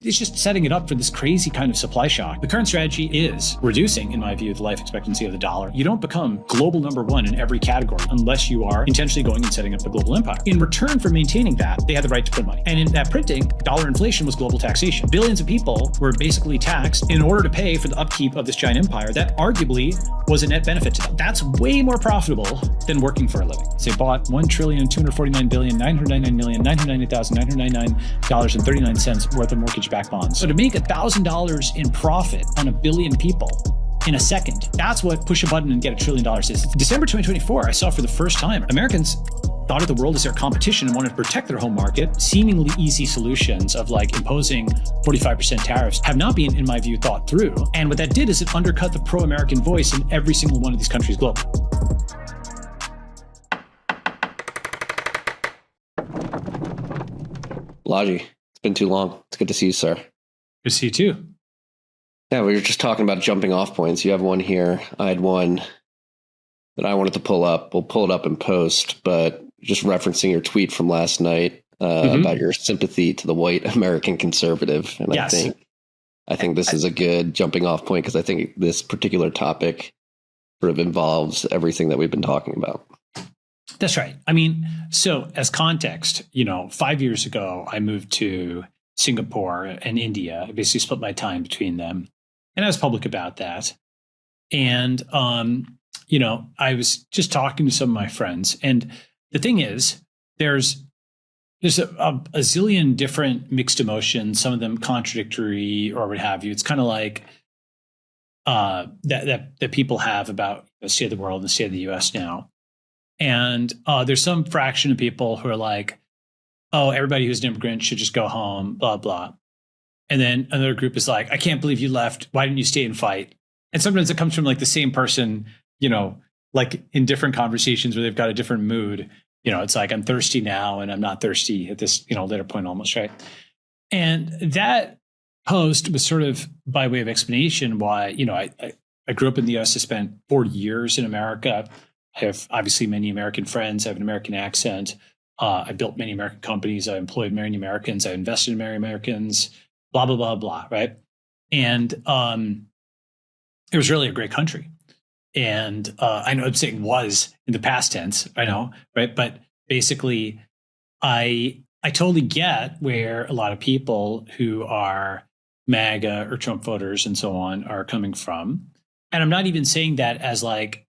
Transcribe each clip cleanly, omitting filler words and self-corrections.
it's just setting it up for this crazy kind of supply shock. The current strategy is reducing, in my view, the life expectancy of the dollar. You don't become global number one in every category unless you are intentionally going and setting up a global empire. In return for maintaining that, they had the right to print money. And in that printing, dollar inflation was global taxation. Billions of people were basically taxed in order to pay for the upkeep of this giant empire that arguably was a net benefit to them. That's way more profitable than working for a living. So they bought $1,249,999,999,999.39 worth of mortgage-backed bonds. So to make $1,000 in profit on a billion people in a second, that's what push a button and get $1 trillion is. December 2024, I saw for the first time, Americans thought of the world as their competition and wanted to protect their home market. Seemingly easy solutions of like imposing 45% tariffs have not been, in my view, thought through. And what that did is it undercut the pro-American voice in every single one of these countries globally. Balaji, it's been too long. It's good to see you, sir. Good to see you too. Yeah, we were just talking about jumping off points. You have one here. I had one that I wanted to pull up. We'll pull it up in post, but just referencing your tweet from last night about your sympathy to the white American conservative. And yes. I think this is a good jumping off point because I think this particular topic sort of involves everything that we've been talking about. That's right. I mean, so as context, 5 years ago, I moved to Singapore and India. I basically split my time between them. And I was public about that. And, I was just talking to some of my friends. And the thing is, there's a zillion different mixed emotions, some of them contradictory or what have you. It's kind of like that people have about the state of the world and the state of the US now. And there's some fraction of people who are like, oh, everybody who's an immigrant should just go home, blah, blah. And then another group is like, I can't believe you left. Why didn't you stay and fight? And sometimes it comes from like the same person, like in different conversations where they've got a different mood. It's like, I'm thirsty now and I'm not thirsty at this, later point almost, right? And that post was sort of by way of explanation why, I grew up in the US. I spent 40 years in America. I have obviously many American friends. I have an American accent. I built many American companies. I employed many Americans. I invested in many Americans, blah, blah, blah, blah, right? And it was really a great country. And I know I'm saying was in the past tense, I know, right? But basically, I totally get where a lot of people who are MAGA or Trump voters and so on are coming from. And I'm not even saying that as like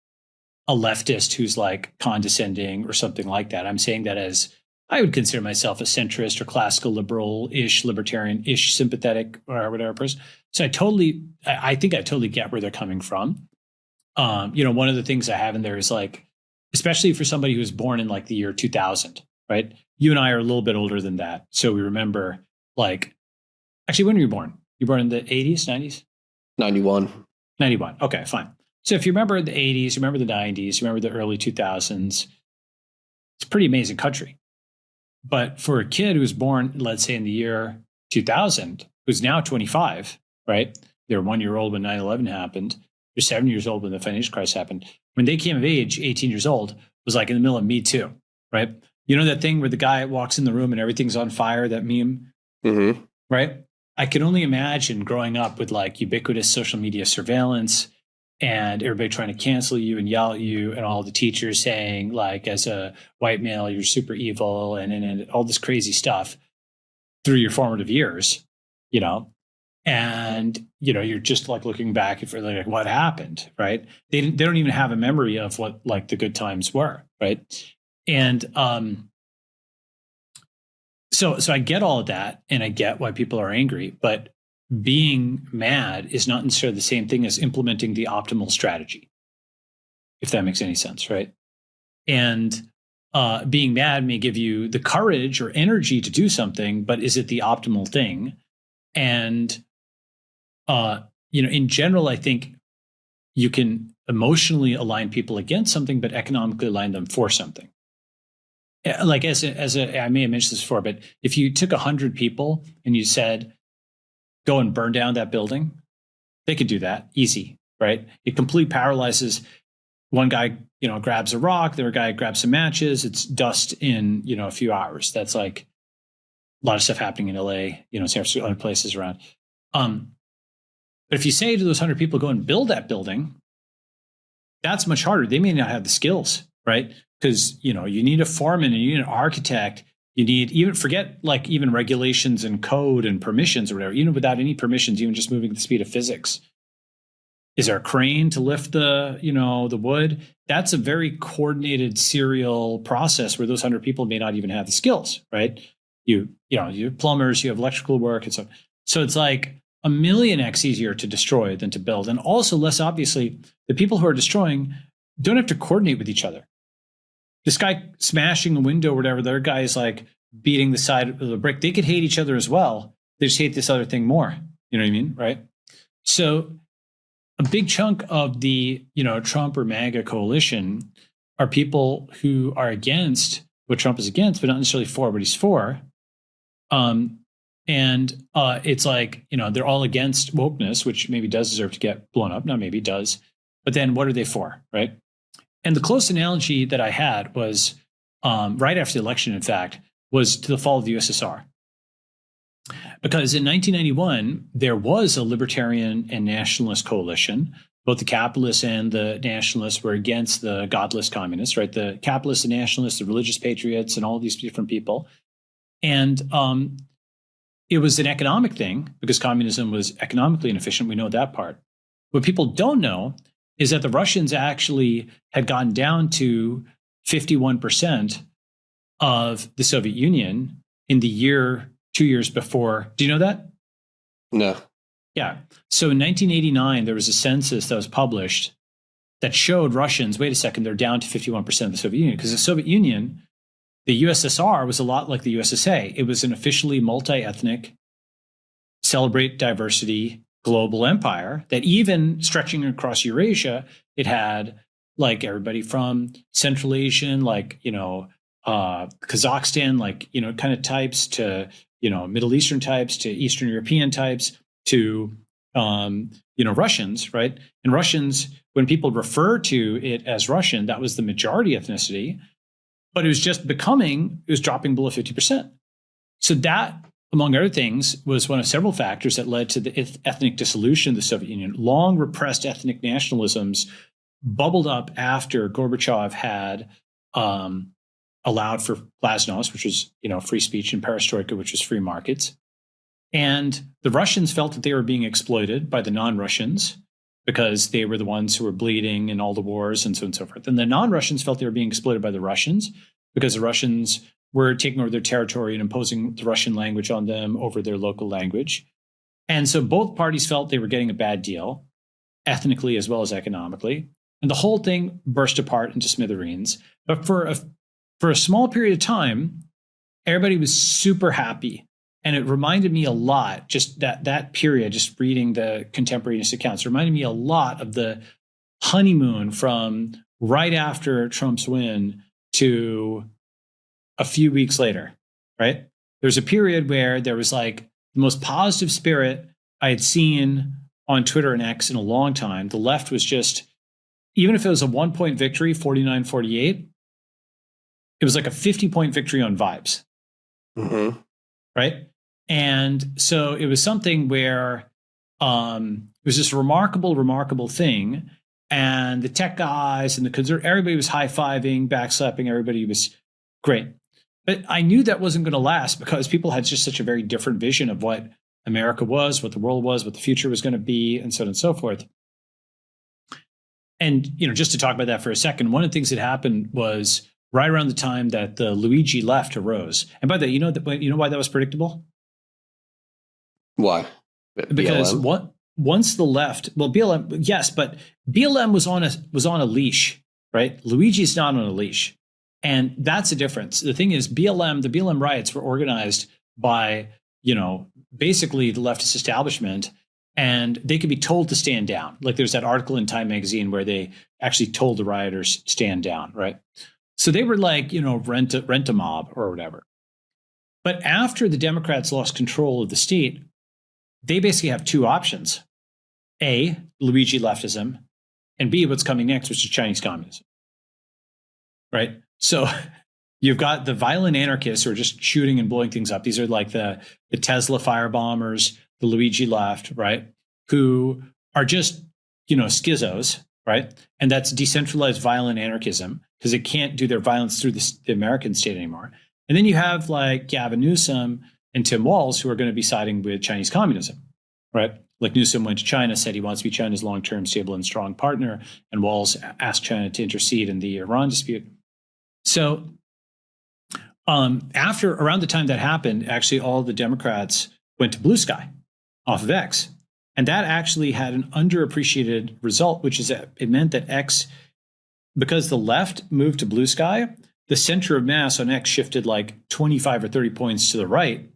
a leftist who's like condescending or something like that. I'm saying that as I would consider myself a centrist or classical liberal-ish, libertarian-ish, sympathetic or whatever person. So I think I totally get where they're coming from. One of the things I have in there is like, especially for somebody who was born in like the year 2000, right? You and I are a little bit older than that. So we remember like, actually, when were you born? You were born in the 80s, 90s? 91. 91. Okay, fine. So if you remember the 80s, you remember the 90s, you remember the early 2000s, it's a pretty amazing country. But for a kid who was born, let's say in the year 2000, who's now 25, right? They were 1 year old when 9/11 happened. They're 7 years old when the financial crisis happened. When they came of age, 18 years old, was like in the middle of Me Too, right? You know that thing where the guy walks in the room and everything's on fire, that meme? Mm-hmm. Right? I can only imagine growing up with like ubiquitous social media surveillance and everybody trying to cancel you and yell at you and all the teachers saying like, as a white male, you're super evil and all this crazy stuff through your formative years, and, you're just like looking back for like what happened, right? They don't even have a memory of what like the good times were, right? And so I get all of that and I get why people are angry, but being mad is not necessarily the same thing as implementing the optimal strategy, if that makes any sense, right? And being mad may give you the courage or energy to do something, but is it the optimal thing? And, in general, I think you can emotionally align people against something, but economically align them for something. Like I may have mentioned this before, but if you took 100 people and you said, go and burn down that building, they could do that easy, right? It completely paralyzes. One guy, grabs a rock, the other guy grabs some matches. It's dust in, a few hours. That's like lot of stuff happening in LA, San Francisco, other places around. But if you say to those 100 people, go and build that building, that's much harder. They may not have the skills, right? Because, you need a foreman and you need an architect. You need even regulations and code and permissions or whatever, even without any permissions, even just moving at the speed of physics. Is there a crane to lift the wood? That's a very coordinated serial process where those 100 people may not even have the skills, right? You have plumbers, you have electrical work and so on. So it's like a million X easier to destroy than to build. And also less obviously, the people who are destroying don't have to coordinate with each other. This guy smashing a window or whatever, the other guy is like beating the side of the brick. They could hate each other as well. They just hate this other thing more. You know what I mean? Right? So a big chunk of the, Trump or MAGA coalition are people who are against what Trump is against, but not necessarily for what he's for. It's like, they're all against wokeness, which maybe does deserve to get blown up. Not maybe does. But then what are they for, right? And the close analogy that I had was right after the election, in fact, was to the fall of the USSR. Because in 1991, there was a libertarian and nationalist coalition. Both the capitalists and the nationalists were against the godless communists, right? The capitalists, the nationalists, the religious patriots, and all these different people. And it was an economic thing because communism was economically inefficient. We know that part. What people don't know is that the Russians actually had gone down to 51% of the Soviet Union in the 2 years before. Do you know that? No. Yeah. So in 1989, there was a census that was published that showed Russians, wait a second, they're down to 51% of the Soviet Union. Because the Soviet Union, the USSR, was a lot like the USSA. It was an officially multi-ethnic, celebrate diversity global empire that even stretching across Eurasia, it had like everybody from Central Asian, Kazakhstan, kind of types to, Middle Eastern types to Eastern European types to, Russians, right? And Russians, when people refer to it as Russian, that was the majority ethnicity, but it was dropping below 50%. So that, among other things, was one of several factors that led to the ethnic dissolution of the Soviet Union. Long repressed ethnic nationalisms bubbled up after Gorbachev had allowed for glasnost, which was free speech, and perestroika, which was free markets. And the Russians felt that they were being exploited by the non-Russians because they were the ones who were bleeding in all the wars and so on and so forth. And the non-Russians felt they were being exploited by the Russians because the Russians were taking over their territory and imposing the Russian language on them over their local language. And so both parties felt they were getting a bad deal, ethnically as well as economically. And the whole thing burst apart into smithereens. But for a small period of time, everybody was super happy. And it reminded me a lot, just that period, just reading the contemporaneous accounts, reminded me a lot of the honeymoon from right after Trump's win to a few weeks later, right? There's a period where there was like the most positive spirit I had seen on Twitter and X in a long time. The left was just, even if it was a 1-point victory, 49-48, it was like a 50-point victory on vibes, right? And so it was something where it was this remarkable thing. And the tech guys and everybody was high-fiving, backslapping, everybody was great. But I knew that wasn't going to last because people had just such a very different vision of what America was, what the world was, what the future was going to be, and so on and so forth. And, just to talk about that for a second, one of the things that happened was right around the time that the Luigi left arose. And by the way, you know why that was predictable? Why? Because once the left, well, BLM, yes, but BLM was on a leash, right? Luigi's not on a leash. And that's the difference. The thing is, the BLM riots were organized by, basically the leftist establishment, and they could be told to stand down. Like there's that article in Time magazine where they actually told the rioters stand down, right? So they were like, rent a mob or whatever. But after the Democrats lost control of the state, they basically have two options. A, Luigi leftism, and B, what's coming next, which is Chinese communism. Right? So You've got the violent anarchists who are just shooting and blowing things up. These are like the Tesla firebombers, the Luigi left, right? Who are just, schizos, right? And that's decentralized violent anarchism because it can't do their violence through the American state anymore. And then you have like Gavin Newsom and Tim Walz, who are going to be siding with Chinese communism, right? Like Newsom went to China, said he wants to be China's long-term, stable, and strong partner, and Walz asked China to intercede in the Iran dispute. So after around the time that happened, actually all the Democrats went to blue sky off of X. And that actually had an underappreciated result, which is that it meant that X, because the left moved to blue sky, the center of mass on X shifted like 25 or 30 points to the right.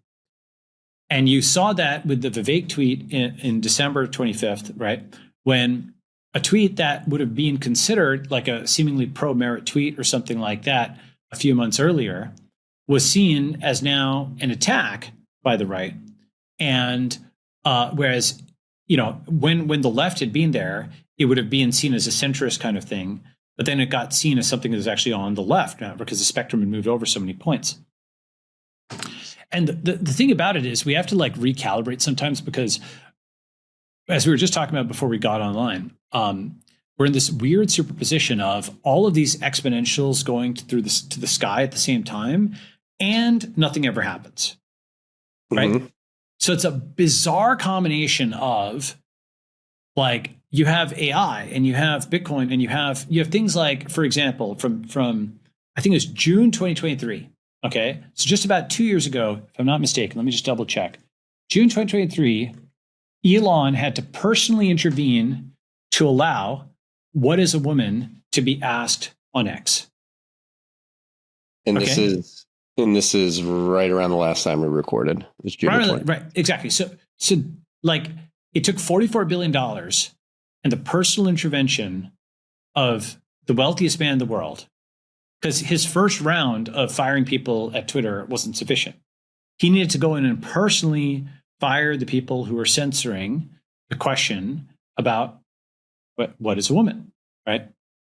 And you saw that with the Vivek tweet in December 25th, right? When a tweet that would have been considered like a seemingly pro-merit tweet or something like that a few months earlier was seen as now an attack by the right. And whereas, when the left had been there, it would have been seen as a centrist kind of thing. But then it got seen as something that was actually on the left now because the spectrum had moved over so many points. And the thing about it is we have to like recalibrate sometimes because, as we were just talking about before we got online, we're in this weird superposition of all of these exponentials going to the sky at the same time, and nothing ever happens, right? Mm-hmm. So it's a bizarre combination of like you have AI and you have Bitcoin and you have things like, for example, from I think it was June 2023. Okay, so just about 2 years ago, if I'm not mistaken, let me just double check. June 2023, Elon had to personally intervene to allow What is a Woman to be asked on X. And this is right around the last time we recorded. It was June right, exactly. So like it took $44 billion and the personal intervention of the wealthiest man in the world, because his first round of firing people at Twitter wasn't sufficient. He needed to go in and personally fire the people who were censoring the question about what is a woman, right?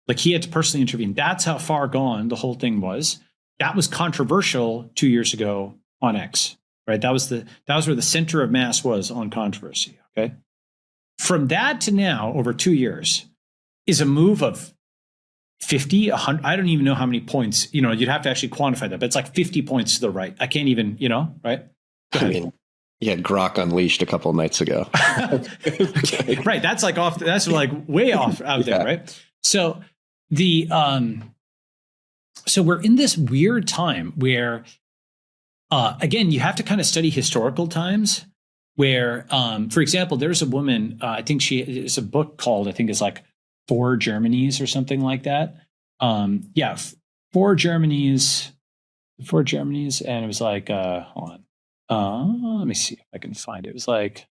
Like he had to personally intervene. That's how far gone the whole thing was. That was controversial 2 years ago on X, right? That was where the center of mass was on controversy, okay? From that to now, over 2 years, is a move of 50, 100, I don't even know how many points, you'd have to actually quantify that, but it's like 50 points to the right. I can't even, right? I mean, you had Grok Unleashed a couple of nights ago. Okay. Right. That's like way off out there, right? So so we're in this weird time where, again, you have to kind of study historical times where, for example, there's a woman, I think it's a book called, I think it's like Four Germanys or something like that. Four Germanys, and it was like, hold on, let me see if I can find it. It was like,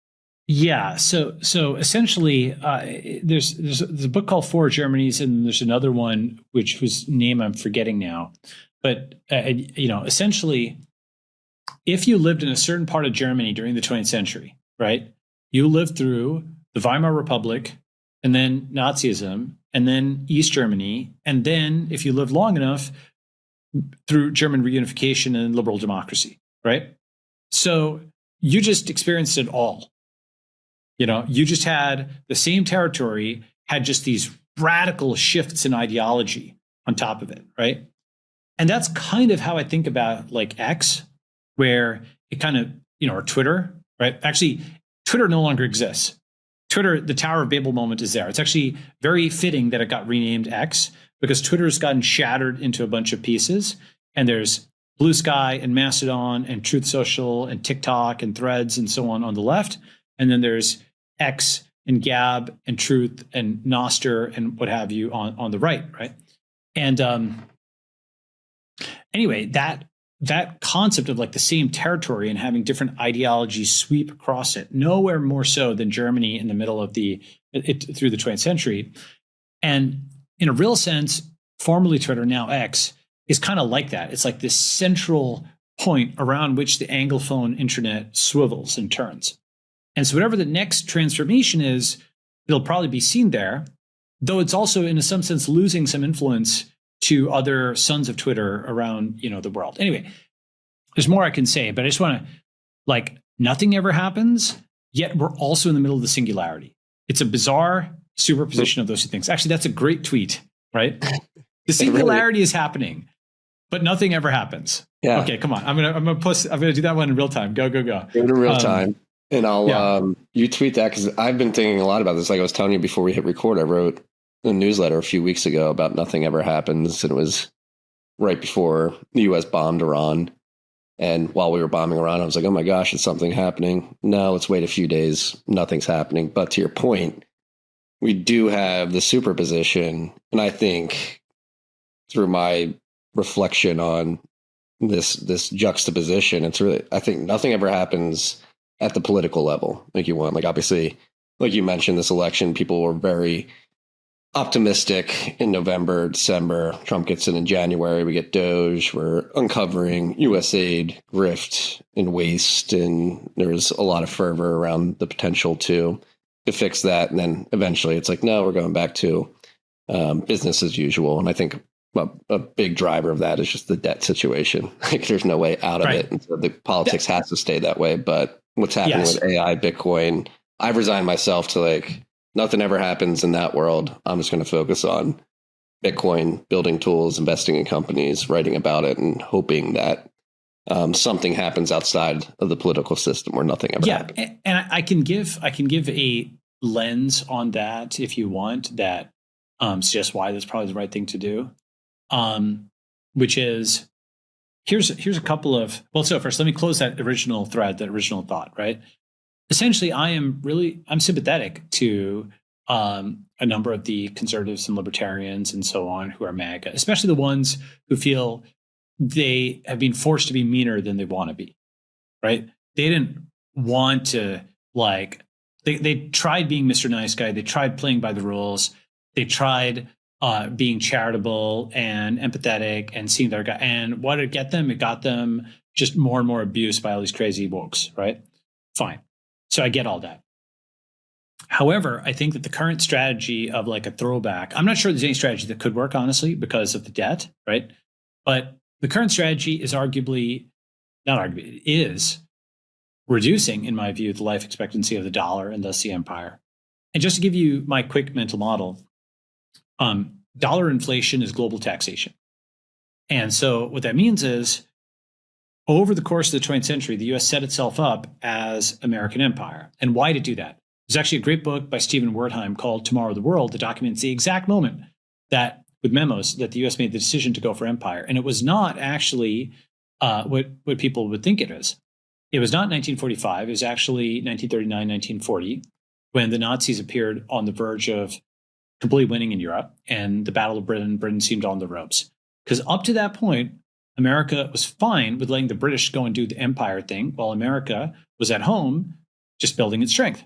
so essentially, there's a book called Four Germanys, and there's another one whose name I'm forgetting now. But essentially, if you lived in a certain part of Germany during the 20th century, right, you lived through the Weimar Republic, and then Nazism, and then East Germany, and then, if you lived long enough, through German reunification and liberal democracy, right? So you just experienced it all. You just had the same territory, had just these radical shifts in ideology on top of it, right? And that's kind of how I think about like X, where it kind of, or Twitter, right? Actually, Twitter no longer exists. Twitter, the Tower of Babel moment is there. It's actually very fitting that it got renamed X because Twitter's gotten shattered into a bunch of pieces. And there's Blue Sky and Mastodon and Truth Social and TikTok and Threads and so on the left. And then there's X and Gab and Truth and Nostr and what have you on the right, right? And anyway, that concept of like the same territory and having different ideologies sweep across it, nowhere more so than Germany in the middle of through the 20th century. And in a real sense, formerly Twitter, now X, is kind of like that. It's like this central point around which the Anglophone internet swivels and turns. And so whatever the next transformation is, it'll probably be seen there, though it's also in some sense losing some influence to other sons of Twitter around, the world. Anyway, there's more I can say, but I just want to, nothing ever happens, yet we're also in the middle of the singularity. It's a bizarre superposition of those two things. Actually, that's a great tweet, right? The singularity is happening, but nothing ever happens. Yeah. Okay, come on. I'm gonna do that one in real time. Go. Do it in real time. And I'll you tweet that, because I've been thinking a lot about this. Like I was telling you before we hit record, I wrote a newsletter a few weeks ago about nothing ever happens. And it was right before the US bombed Iran. And while we were bombing Iran, I was like, oh my gosh, is something happening? No, let's wait a few days. Nothing's happening. But to your point, we do have the superposition. And I think through my reflection on this juxtaposition, it's really, I think nothing ever happens at the political level like you want. Like, obviously, like you mentioned, this election, people were very optimistic in November, December. Trump gets in January. We get Doge. We're uncovering US aid, grift, and waste. And there's a lot of fervor around the potential to fix that. And then eventually it's like, no, we're going back to business as usual. And I think a big driver of that is just the debt situation. Like, there's no way out of it. And so the politics has to stay that way. But what's happening with AI, Bitcoin, I've resigned myself to nothing ever happens in that world. I'm just going to focus on Bitcoin, building tools, investing in companies, writing about it, and hoping that something happens outside of the political system where nothing ever happens. And I can give a lens on that if you want, that suggests why that's probably the right thing to do. Which is, here's a couple of, so first let me close that original thread, that original thought, right? Essentially, I'm sympathetic to a number of the conservatives and libertarians and so on who are MAGA, especially the ones who feel they have been forced to be meaner than they want to be, right? They didn't want to, they tried being Mr. Nice Guy. They tried playing by the rules. They tried being charitable and empathetic and seeing their guy. And what did it get them? It got them just more and more abuse by all these crazy wokes, right? Fine. So I get all that. However, I think that the current strategy of a throwback, I'm not sure there's any strategy that could work, honestly, because of the debt, right? But the current strategy is is reducing, in my view, the life expectancy of the dollar and thus the empire. And just to give you my quick mental model, dollar inflation is global taxation. And so what that means is, over the course of the 20th century, the US set itself up as American empire. And why to do that? There's actually a great book by Stephen Wertheim called Tomorrow of the World that documents the exact moment that, with memos, that the US made the decision to go for empire. And it was not actually what people would think it is. It was not 1945. It was actually 1939, 1940, when the Nazis appeared on the verge of completely winning in Europe, and the Battle of Britain seemed on the ropes. Because up to that point, America was fine with letting the British go and do the empire thing, while America was at home just building its strength.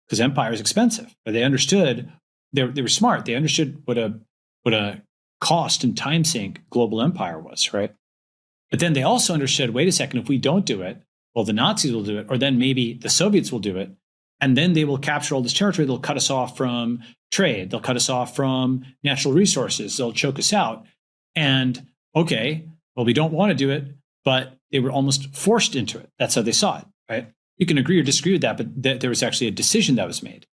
Because empire is expensive. But they understood, they were smart. They understood what a cost and time sink global empire was, right? But then they also understood, wait a second, if we don't do it, well, the Nazis will do it, or then maybe the Soviets will do it, and then they will capture all this territory. They'll cut us off from trade. They'll cut us off from natural resources. They'll choke us out. And okay, well, we don't want to do it, but they were almost forced into it. That's how they saw it, right? You can agree or disagree with that, but there was actually a decision that was made.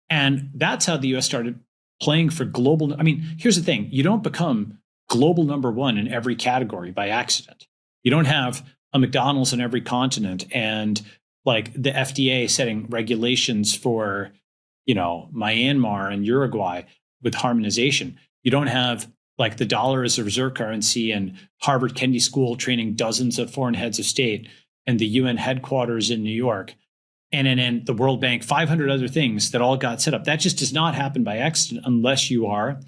And that's how the US started playing for global. I mean, here's the thing. You don't become global number one in every category by accident. You don't have a McDonald's in every continent and the FDA setting regulations for, Myanmar and Uruguay with harmonization. You don't have the dollar as a reserve currency and Harvard Kennedy School training dozens of foreign heads of state and the UN headquarters in New York and the World Bank, 500 other things that all got set up. That just does not happen by accident unless you are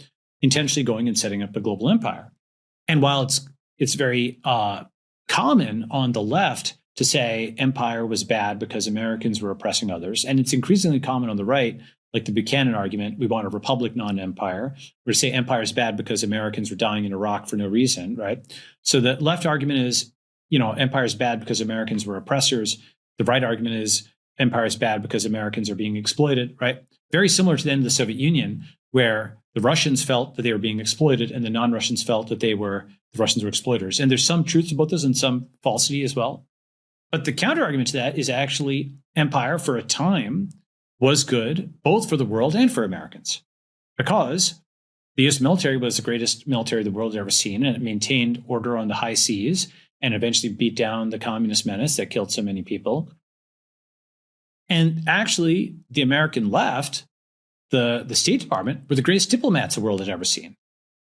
intentionally going and setting up a global empire. And while it's very common on the left to say empire was bad because Americans were oppressing others, and it's increasingly common on the right, like the Buchanan argument, we want a republic, not an empire, or to say empire is bad because Americans were dying in Iraq for no reason, right? So the left argument is, empire is bad because Americans were oppressors. The right argument is empire is bad because Americans are being exploited, right? Very similar to the end of the Soviet Union, where the Russians felt that they were being exploited, and the non-Russians felt that the Russians were exploiters. And there's some truth about this and some falsity as well. But the counter argument to that is actually empire for a time was good, both for the world and for Americans, because the U.S. military was the greatest military the world had ever seen, and it maintained order on the high seas and eventually beat down the communist menace that killed so many people. And actually, the American left, the State Department, were the greatest diplomats the world had ever seen.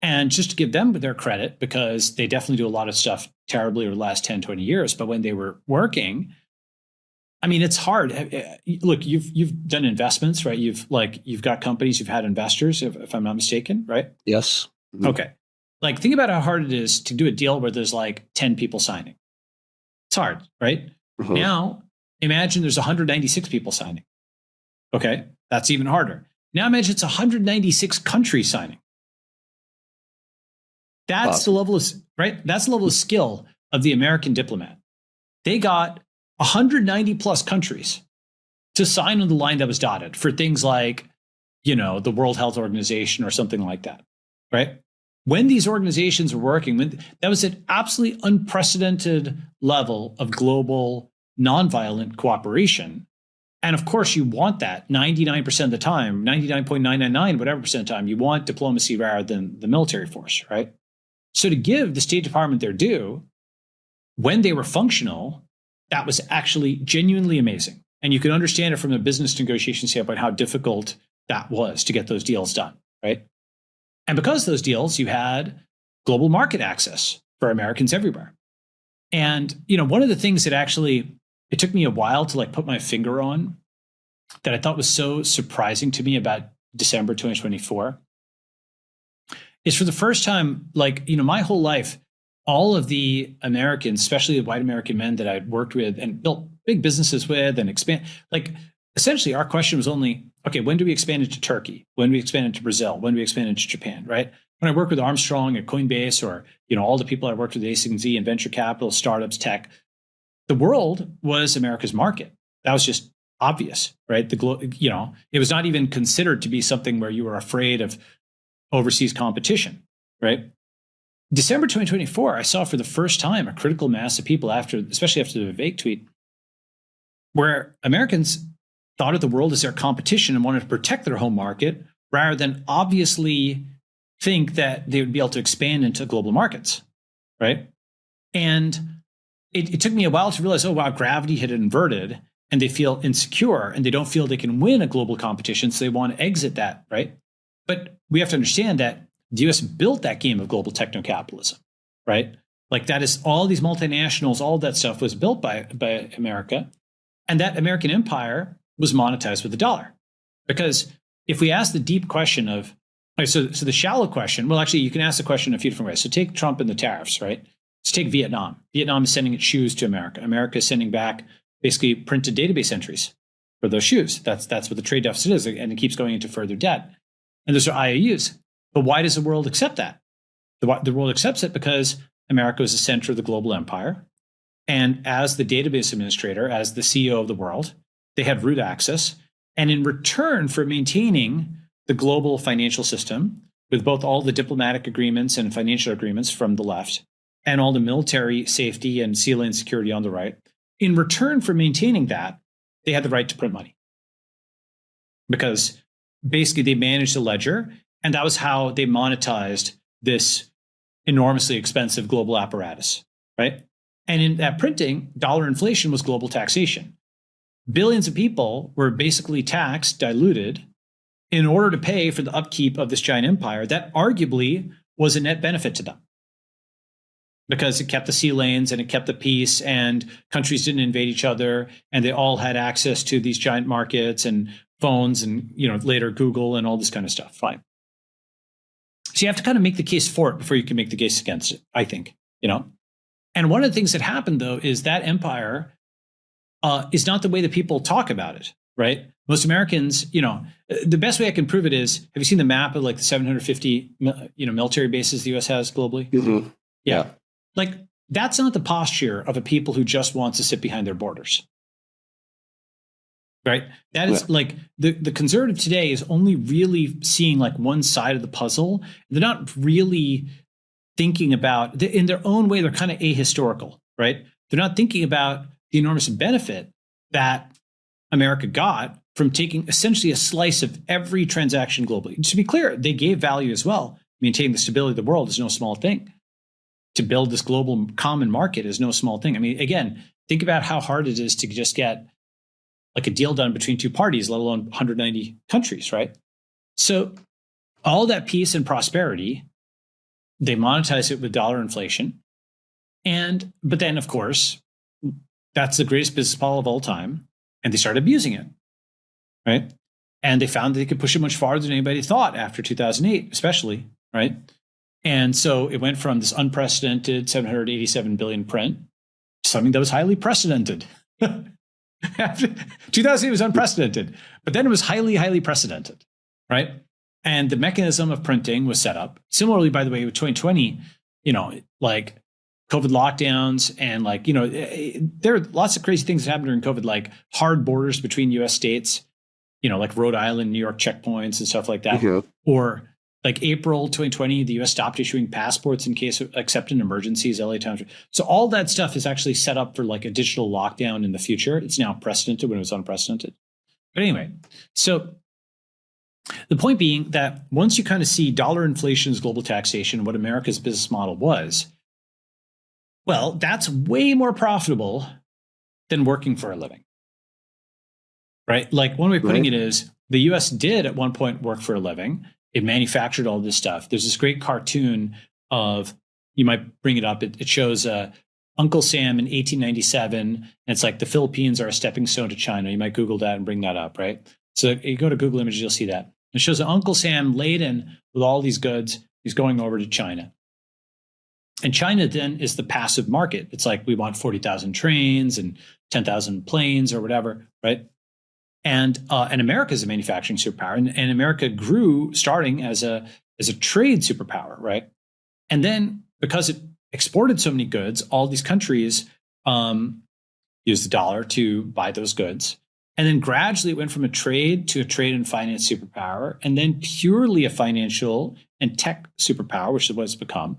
And just to give them their credit, because they definitely do a lot of stuff terribly over the last 10, 20 years, but when they were working, I mean, it's hard. Look, you've done investments, right? You've got companies, you've had investors, if I'm not mistaken, right? Yes. Mm-hmm. Okay. Like, think about how hard it is to do a deal where there's like 10 people signing. It's hard, right? Mm-hmm. Now, imagine there's 196 people signing. Okay. That's even harder. Now imagine it's 196 countries signing. That's the level of, right? That's the level of skill of the American diplomat. They got 190 plus countries to sign on the line that was dotted for things like, the World Health Organization or something like that, right? When these organizations were working, that was an absolutely unprecedented level of global nonviolent cooperation. And of course, you want that 99% of the time, 99.999, whatever percent of the time, you want diplomacy rather than the military force, right? So to give the State Department their due, when they were functional, that was actually genuinely amazing. And you can understand it from a business negotiation standpoint, how difficult that was to get those deals done, right? And because of those deals, you had global market access for Americans everywhere. And, one of the things that actually, it took me a while to put my finger on that I thought was so surprising to me about December 2024 is, for the first time, my whole life, all of the Americans, especially the white American men that I'd worked with and built big businesses with and essentially our question was only, okay, when do we expand into Turkey? When do we expand into Brazil? When do we expand into Japan, right? When I worked with Armstrong at Coinbase, or, all the people I worked with at A&Z and venture capital, startups, tech, the world was America's market. That was just obvious, right? It was not even considered to be something where you were afraid of overseas competition, right? December 2024, I saw for the first time a critical mass of people, especially after the Vivek tweet, where Americans thought of the world as their competition and wanted to protect their home market rather than obviously think that they would be able to expand into global markets, right? And it took me a while to realize, oh, wow, gravity had inverted and they feel insecure and they don't feel they can win a global competition, so they want to exit that, right? But we have to understand that the US built that game of global techno-capitalism, right? That is, all these multinationals, all that stuff was built by America. And that American empire was monetized with the dollar. Because if we ask the deep question of, so the shallow question, well, actually, you can ask the question in a few different ways. So take Trump and the tariffs, right? Let's take Vietnam. Vietnam is sending its shoes to America. America is sending back basically printed database entries for those shoes. That's what the trade deficit is, and it keeps going into further debt. And those are IOUs. But why does the world accept that? The world accepts it because America is the center of the global empire. And as the database administrator, as the CEO of the world, they had root access. And in return for maintaining the global financial system, with both all the diplomatic agreements and financial agreements from the left, and all the military safety and sea lane security on the right, in return for maintaining that, they had the right to print money. Because basically they managed the ledger, and that was how they monetized this enormously expensive global apparatus, right? And in that printing, dollar inflation was global taxation. Billions of people were basically taxed, diluted, in order to pay for the upkeep of this giant empire that arguably was a net benefit to them, because it kept the sea lanes and it kept the peace, and countries didn't invade each other, and they all had access to these giant markets and phones and, later Google and all this kind of stuff. Fine. So you have to kind of make the case for it before you can make the case against it, I think, And one of the things that happened, though, is that empire is not the way that people talk about it, right? Most Americans, the best way I can prove it is, have you seen the map of the 750, military bases the U.S. has globally? Mm-hmm. Yeah. That's not the posture of a people who just wants to sit behind their borders. right? That is like the conservative today is only really seeing like one side of the puzzle. They're not really thinking about, in their own way, they're kind of ahistorical, right? They're not thinking about the enormous benefit that America got from taking essentially a slice of every transaction globally. To be clear, they gave value as well. Maintaining the stability of the world is no small thing. To build this global common market is no small thing. I mean, again, think about how hard it is to just get like a deal done between two parties, let alone 190 countries, right? So all that peace and prosperity, they monetize it with dollar inflation. But then, of course, that's the greatest business model of all time. And they started abusing it, right? And they found that they could push it much farther than anybody thought after 2008, especially, right? And so it went from this unprecedented 787 billion print to something that was highly precedented. After 2008 was unprecedented, but then it was highly, highly precedented, right? And the mechanism of printing was set up. Similarly, by the way, with 2020, like COVID lockdowns and like, there are lots of crazy things that happened during COVID, like hard borders between US states, like Rhode Island, New York checkpoints and stuff like that. Mm-hmm. Or like April 2020, the US stopped issuing passports in case of except in emergencies, LA Times. So all that stuff is actually set up for like a digital lockdown in the future. It's now precedented when it was unprecedented. But anyway, so the point being that once you kind of see dollar inflation's global taxation, what America's business model was, well, that's way more profitable than working for a living, right? Like one way of putting it is the US did at one point work for a living. It manufactured all this stuff. There's this great cartoon of, you might bring it up. It shows Uncle Sam in 1897. And it's like the Philippines are a stepping stone to China. You might Google that and bring that up, right? So you go to Google Images, you'll see that. It shows Uncle Sam laden with all these goods. He's going over to China. And China then is the passive market. It's like we want 40,000 trains and 10,000 planes or whatever, right? And America is a manufacturing superpower, and America grew starting as a trade superpower, right? And then because it exported so many goods, all these countries used the dollar to buy those goods. And then gradually it went from a trade to a trade and finance superpower, and then purely a financial and tech superpower, which is what it's become.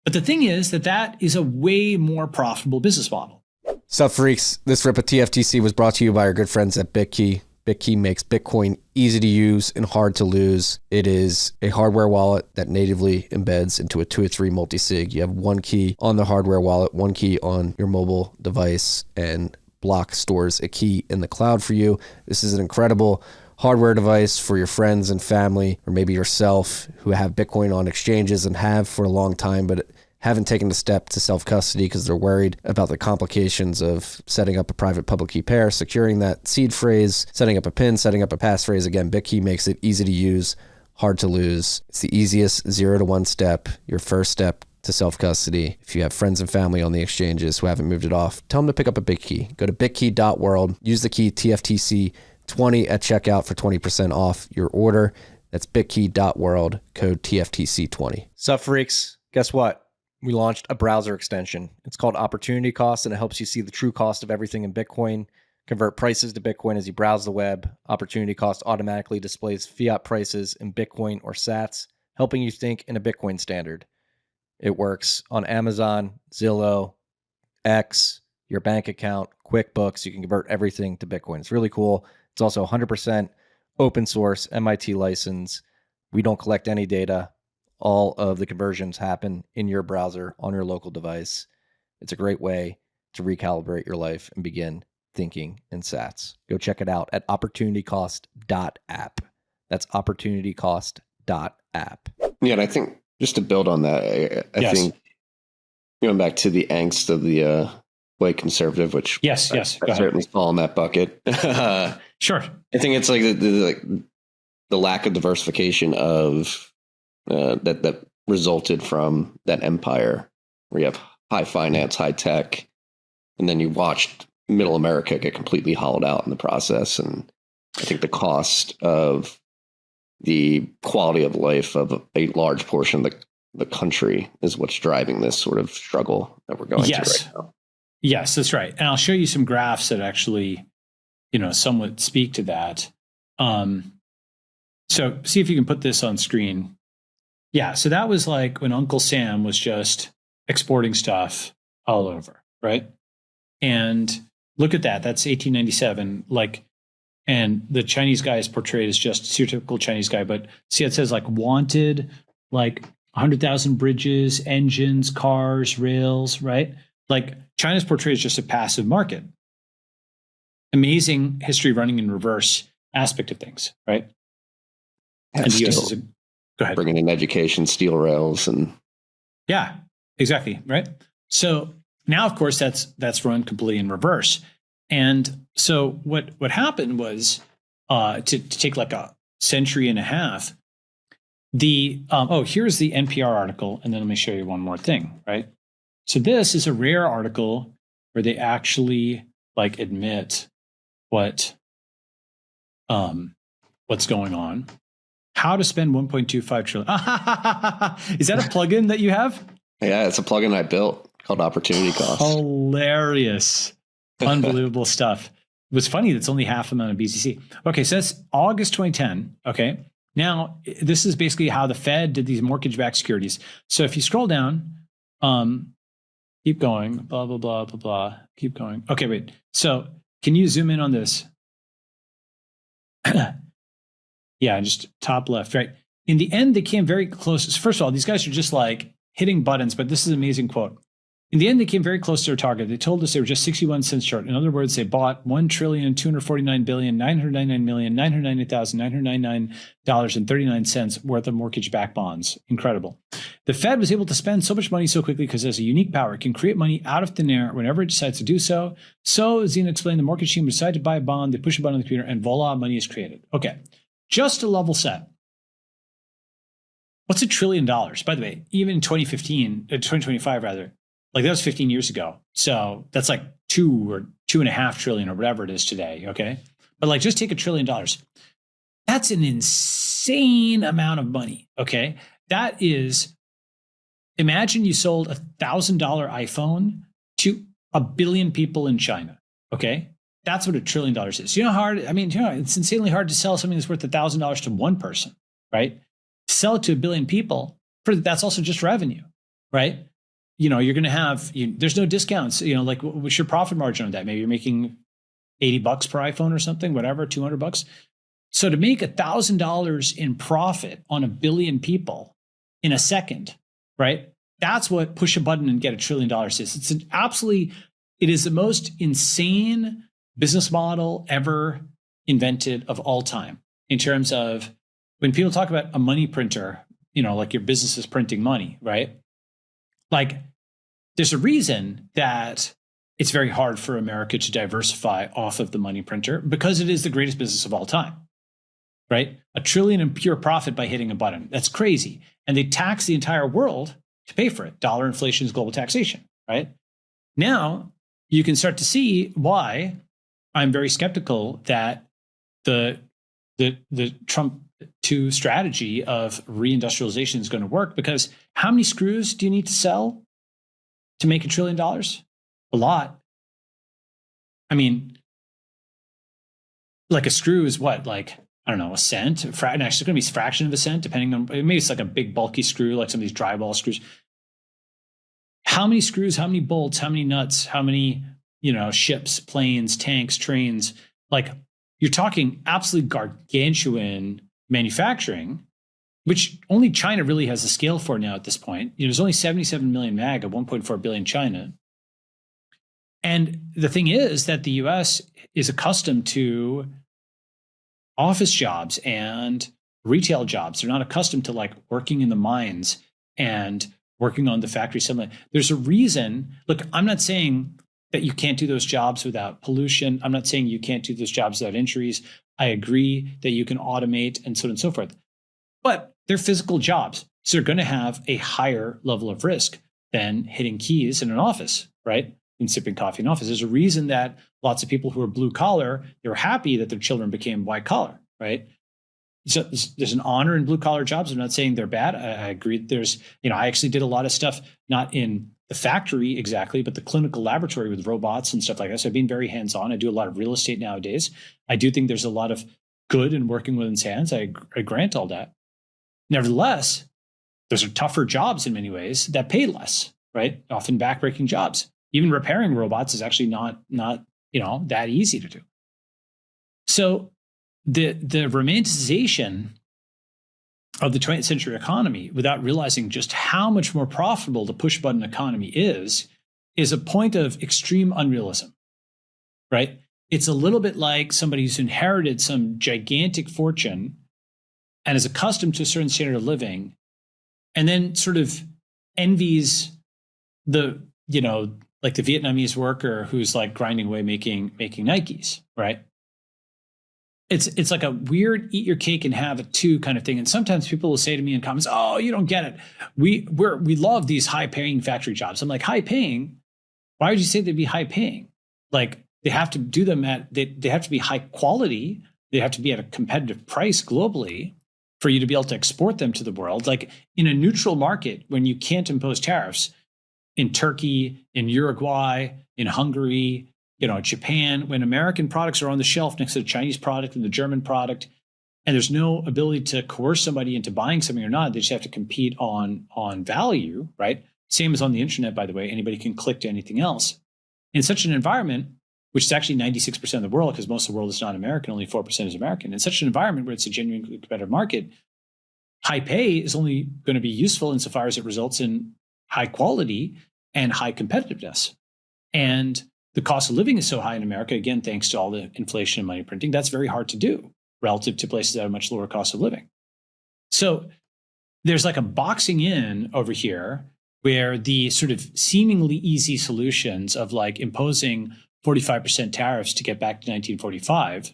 But the thing is that is a way more profitable business model. Sup, freaks? This rip of TFTC was brought to you by our good friends at Bitkey. Bitkey makes Bitcoin easy to use and hard to lose. It is a hardware wallet that natively embeds into a 2 or 3 multi-sig. You have one key on the hardware wallet, one key on your mobile device, and Block stores a key in the cloud for you. This is an incredible hardware device for your friends and family, or maybe yourself, who have Bitcoin on exchanges and have for a long time, but haven't taken the step to self-custody because they're worried about the complications of setting up a private public key pair, securing that seed phrase, setting up a PIN, setting up a passphrase. Again, Bitkey makes it easy to use, hard to lose. It's the easiest 0 to 1 step, your first step to self-custody. If you have friends and family on the exchanges who haven't moved it off, tell them to pick up a Bitkey. Go to bitkey.world, use the key TFTC20 at checkout for 20% off your order. That's bitkey.world, code TFTC20. Sup, freaks? Guess what? We launched a browser extension. It's called Opportunity Cost, and it helps you see the true cost of everything in Bitcoin, convert prices to Bitcoin as you browse the web. Opportunity Cost automatically displays fiat prices in Bitcoin or sats, helping you think in a Bitcoin standard. It works on Amazon, Zillow, X, your bank account, QuickBooks. You can convert everything to Bitcoin. It's really cool. It's also 100% open source, MIT license. We don't collect any data. All of the conversions happen in your browser on your local device. It's a great way to recalibrate your life and begin thinking in sats. Go check it out at opportunitycost.app. That's opportunitycost.app. Yeah, and I think just to build on that, I think going back to the angst of the white conservative, which I certainly fall in that bucket. Sure. I think it's like the lack of diversification of that resulted from that empire where you have high finance, high tech, and then you watched middle America get completely hollowed out in the process. And I think the cost of the quality of life of a large portion of the country is what's driving this sort of struggle that we're going through right now. Yes, that's right. And I'll show you some graphs that actually, somewhat speak to that. So see if you can put this on screen. Yeah, so that was like when Uncle Sam was just exporting stuff all over, right? And look at that. That's 1897. And the Chinese guy is portrayed as just a stereotypical Chinese guy. But see, it says wanted, 100,000 bridges, engines, cars, rails, right? China's portrayed as just a passive market. Amazing history running in reverse aspect of things, right? And the US is go ahead. Bringing in education, steel rails, and yeah, exactly, right? So now, of course, that's run completely in reverse. And so what happened was to take a century and a half. Here's the NPR article, and then let me show you one more thing, right? So this is a rare article where they actually admit what's going on. How to spend 1.25 trillion. Is that a plugin that you have? Yeah, it's a plugin I built called Opportunity Cost. Hilarious. Unbelievable stuff. It was funny that's only half amount of BTC. Okay, so that's August 2010. Okay. Now, this is basically how the Fed did these mortgage-backed securities. So if you scroll down, keep going, blah, blah, blah, blah, blah. Keep going. Okay, wait. So can you zoom in on this? Yeah, just top left, right? In the end, they came very close. First of all, these guys are just hitting buttons, but this is an amazing quote. In the end, they came very close to their target. They told us they were just 61 cents short. In other words, they bought $1,249,999,999,999.39 worth of mortgage-backed bonds. Incredible. The Fed was able to spend so much money so quickly because it has a unique power. It can create money out of thin air whenever it decides to do so. So, Zena explained, the mortgage team decided to buy a bond. They push a button on the computer, and voila, money is created. Okay, just to level set. What's $1 trillion? By the way, even in 2025 rather, that was 15 years ago. So that's 2 or 2.5 trillion or whatever it is today. Okay. But just take $1 trillion. That's an insane amount of money. Okay. That is, imagine you sold $1,000 iPhone to 1 billion people in China. Okay. That's what $1 trillion is. You know how hard, it's insanely hard to sell something that's worth $1,000 to one person, right? To sell it to 1 billion people, that's also just revenue, right? You're going to have, there's no discounts, what's your profit margin on that? Maybe you're making $80 per iPhone or something, whatever, $200. So to make $1,000 in profit on 1 billion people in a second, right? That's what push a button and get $1 trillion is. It is the most insane business model ever invented of all time in terms of when people talk about a money printer, your business is printing money, right? There's a reason that it's very hard for America to diversify off of the money printer because it is the greatest business of all time, right? $1 trillion in pure profit by hitting a button. That's crazy. And they tax the entire world to pay for it. Dollar inflation is global taxation, right? Now you can start to see why I'm very skeptical that the Trump 2 strategy of reindustrialization is going to work, because how many screws do you need to sell to make $1 trillion? A lot. A screw is what? I don't know, a cent? Actually, it's going to be a fraction of a cent, depending on, maybe it's a big bulky screw, like some of these drywall screws. How many screws, how many bolts, how many nuts, how many, ships, planes, tanks, trains? You're talking absolutely gargantuan manufacturing, which only China really has the scale for now at this point. There's only 77 million mag of 1.4 billion China. And the thing is that the US is accustomed to office jobs and retail jobs. They're not accustomed to working in the mines and working on the factory assembly. There's a reason. Look, I'm not saying that you can't do those jobs without pollution. I'm not saying you can't do those jobs without injuries. I agree that you can automate and so on and so forth. But they're physical jobs. So they're going to have a higher level of risk than hitting keys in an office, right? And sipping coffee in an office. There's a reason that lots of people who are blue collar, they were happy that their children became white collar, right? So there's an honor in blue collar jobs. I'm not saying they're bad. I agree. I actually did a lot of stuff, not in the factory exactly, but the clinical laboratory with robots and stuff like that. So I've been very hands-on. I do a lot of real estate nowadays. I do think there's a lot of good in working with hands. I grant all that. Nevertheless, those are tougher jobs in many ways that pay less, right? Often backbreaking jobs. Even repairing robots is actually not that easy to do. So the romanticization of the 20th century economy, without realizing just how much more profitable the push button economy is a point of extreme unrealism, right? It's a little bit like somebody who's inherited some gigantic fortune and is accustomed to a certain standard of living, and then sort of envies the, like the Vietnamese worker who's like grinding away making Nikes, right? It's like a weird eat your cake and have it too kind of thing. And sometimes people will say to me in comments, "Oh, you don't get it. We love these high paying factory jobs." I'm like, high paying? Why would you say they'd be high paying? Like they have to do them they have to be high quality. They have to be at a competitive price globally for you to be able to export them to the world. Like in a neutral market, when you can't impose tariffs in Turkey, in Uruguay, in Hungary, Japan, when American products are on the shelf next to the Chinese product and the German product, and there's no ability to coerce somebody into buying something or not, they just have to compete on value, right? Same as on the internet, by the way. Anybody can click to anything else. In such an environment, which is actually 96% of the world, because most of the world is not American, only 4% is American. In such an environment where it's a genuinely competitive market, high pay is only going to be useful insofar as it results in high quality and high competitiveness. And the cost of living is so high in America, again, thanks to all the inflation and money printing, that's very hard to do relative to places that have much lower cost of living. So there's like a boxing in over here where the sort of seemingly easy solutions of like imposing 45% tariffs to get back to 1945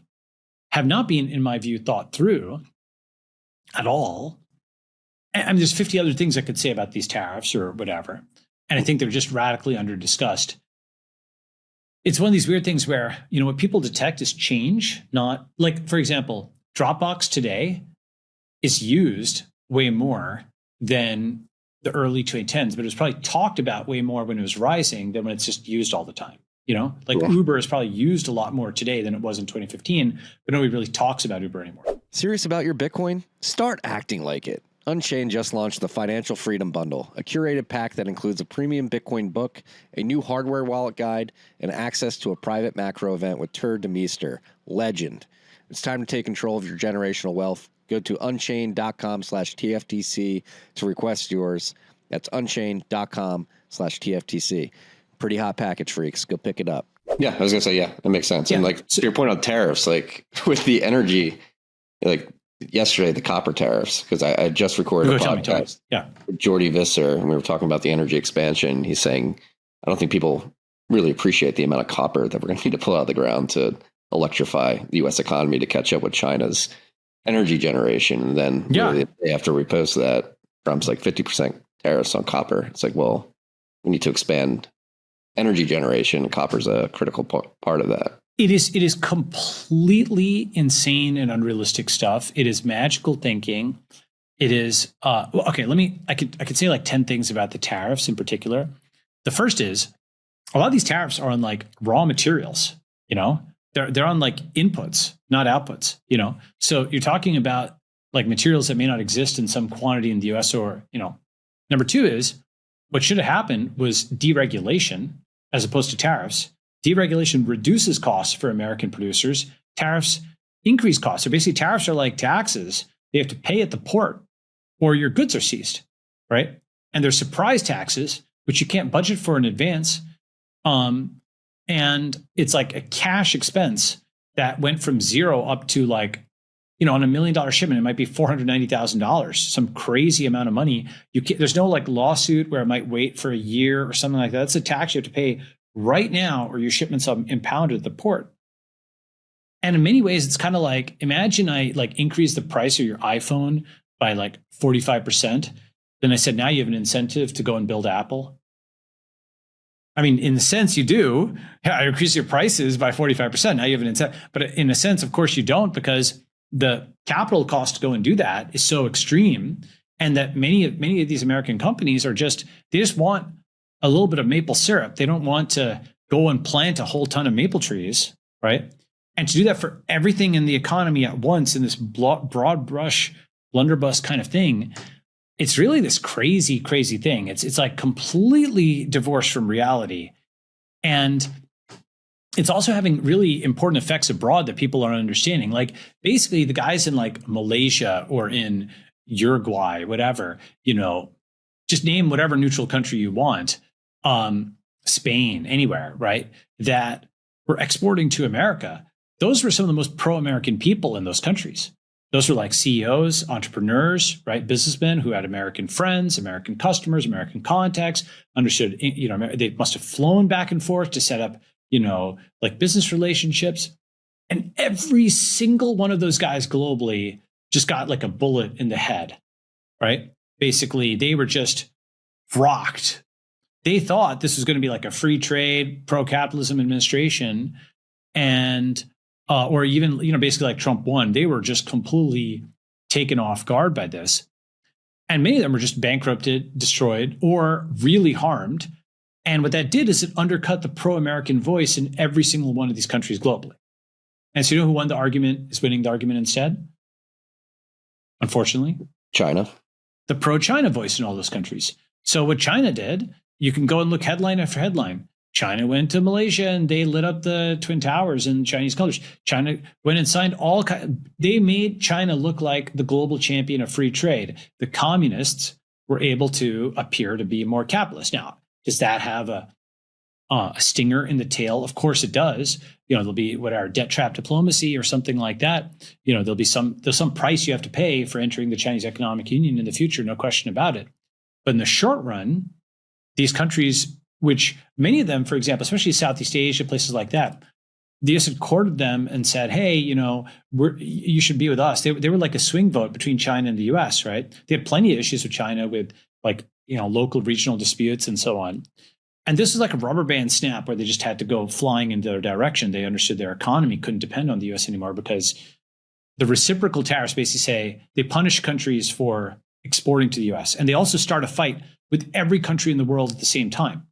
have not been, in my view, thought through at all. I mean, there's 50 other things I could say about these tariffs or whatever. And I think they're just radically under-discussed. It's one of these weird things where, what people detect is change, not like, for example, Dropbox today is used way more than the early 2010s, but it was probably talked about way more when it was rising than when it's just used all the time. Uber is probably used a lot more today than it was in 2015, but nobody really talks about Uber anymore. Serious about your Bitcoin? Start acting like it. Unchained just launched the Financial Freedom Bundle, a curated pack that includes a premium Bitcoin book, a new hardware wallet guide, and access to a private macro event with Tur Demeester, legend. It's time to take control of your generational wealth. Go to unchained.com/TFTC to request yours. That's unchained.com/TFTC. Pretty hot package, freaks. Go pick it up. Yeah, I was going to say, yeah, that makes sense. Yeah. And to your point on tariffs, like with the energy, yesterday, the copper tariffs, because I just recorded a podcast with Jordy Visser, and we were talking about the energy expansion. He's saying, I don't think people really appreciate the amount of copper that we're going to need to pull out of the ground to electrify the U.S. economy to catch up with China's energy generation. And then the day after we post that, Trump's like 50% tariffs on copper. It's like, well, we need to expand energy generation. Copper's a critical part of that. It is completely insane and unrealistic stuff. It is magical thinking. It is okay. I could say like 10 things about the tariffs in particular. The first is a lot of these tariffs are on like raw materials. They're on like inputs, not outputs. So you're talking about like materials that may not exist in some quantity in the U.S. or Number two is what should have happened was deregulation as opposed to tariffs. Deregulation reduces costs for American producers. Tariffs increase costs. So basically, tariffs are like taxes. They have to pay at the port or your goods are seized, right? And there's surprise taxes, which you can't budget for in advance. And it's like a cash expense that went from zero up to like, on $1 million shipment, it might be $490,000, some crazy amount of money. There's no like lawsuit where it might wait for a year or something like that. That's a tax you have to pay right now, or your shipments are impounded at the port. And in many ways, it's kind of like, imagine I like increase the price of your iPhone by like 45%. Then I said, now you have an incentive to go and build Apple. I mean, in the sense you do, I increase your prices by 45%. Now you have an incentive. But in a sense, of course, you don't, because the capital cost to go and do that is so extreme. And that many of these American companies they just want a little bit of maple syrup. They don't want to go and plant a whole ton of maple trees, right? And to do that for everything in the economy at once in this broad brush blunderbuss kind of thing, it's really this crazy, crazy thing. It's like completely divorced from reality. And it's also having really important effects abroad that people aren't understanding. Like basically the guys in like Malaysia or in Uruguay, whatever, just name whatever neutral country you want, Spain, anywhere, right? That were exporting to America. Those were some of the most pro-American people in those countries. Those were like CEOs, entrepreneurs, right? Businessmen who had American friends, American customers, American contacts, understood, they must have flown back and forth to set up, like business relationships. And every single one of those guys globally just got like a bullet in the head, right? Basically, they were just rocked. They thought this was going to be like a free trade, pro-capitalism administration. And or even, basically like Trump won, they were just completely taken off guard by this. And many of them were just bankrupted, destroyed, or really harmed. And what that did is it undercut the pro-American voice in every single one of these countries globally. And so who won the argument, is winning the argument instead? Unfortunately, China. The pro-China voice in all those countries. So what China did, you can go and look headline after headline. China went to Malaysia and they lit up the Twin Towers in Chinese colors. China went and signed they made China look like the global champion of free trade. The communists were able to appear to be more capitalist. Now, does that have a stinger in the tail? Of course it does. There'll be whatever debt trap diplomacy or something like that. There's some price you have to pay for entering the Chinese Economic Union in the future, no question about it. But in the short run, these countries, which many of them, for example, especially Southeast Asia, places like that, the US had courted them and said, hey, you should be with us. They were like a swing vote between China and the US, right? They had plenty of issues with China with local regional disputes and so on. And this is like a rubber band snap where they just had to go flying in their direction. They understood their economy couldn't depend on the US anymore because the reciprocal tariffs basically say they punish countries for exporting to the US. And they also start a fight with every country in the world at the same time.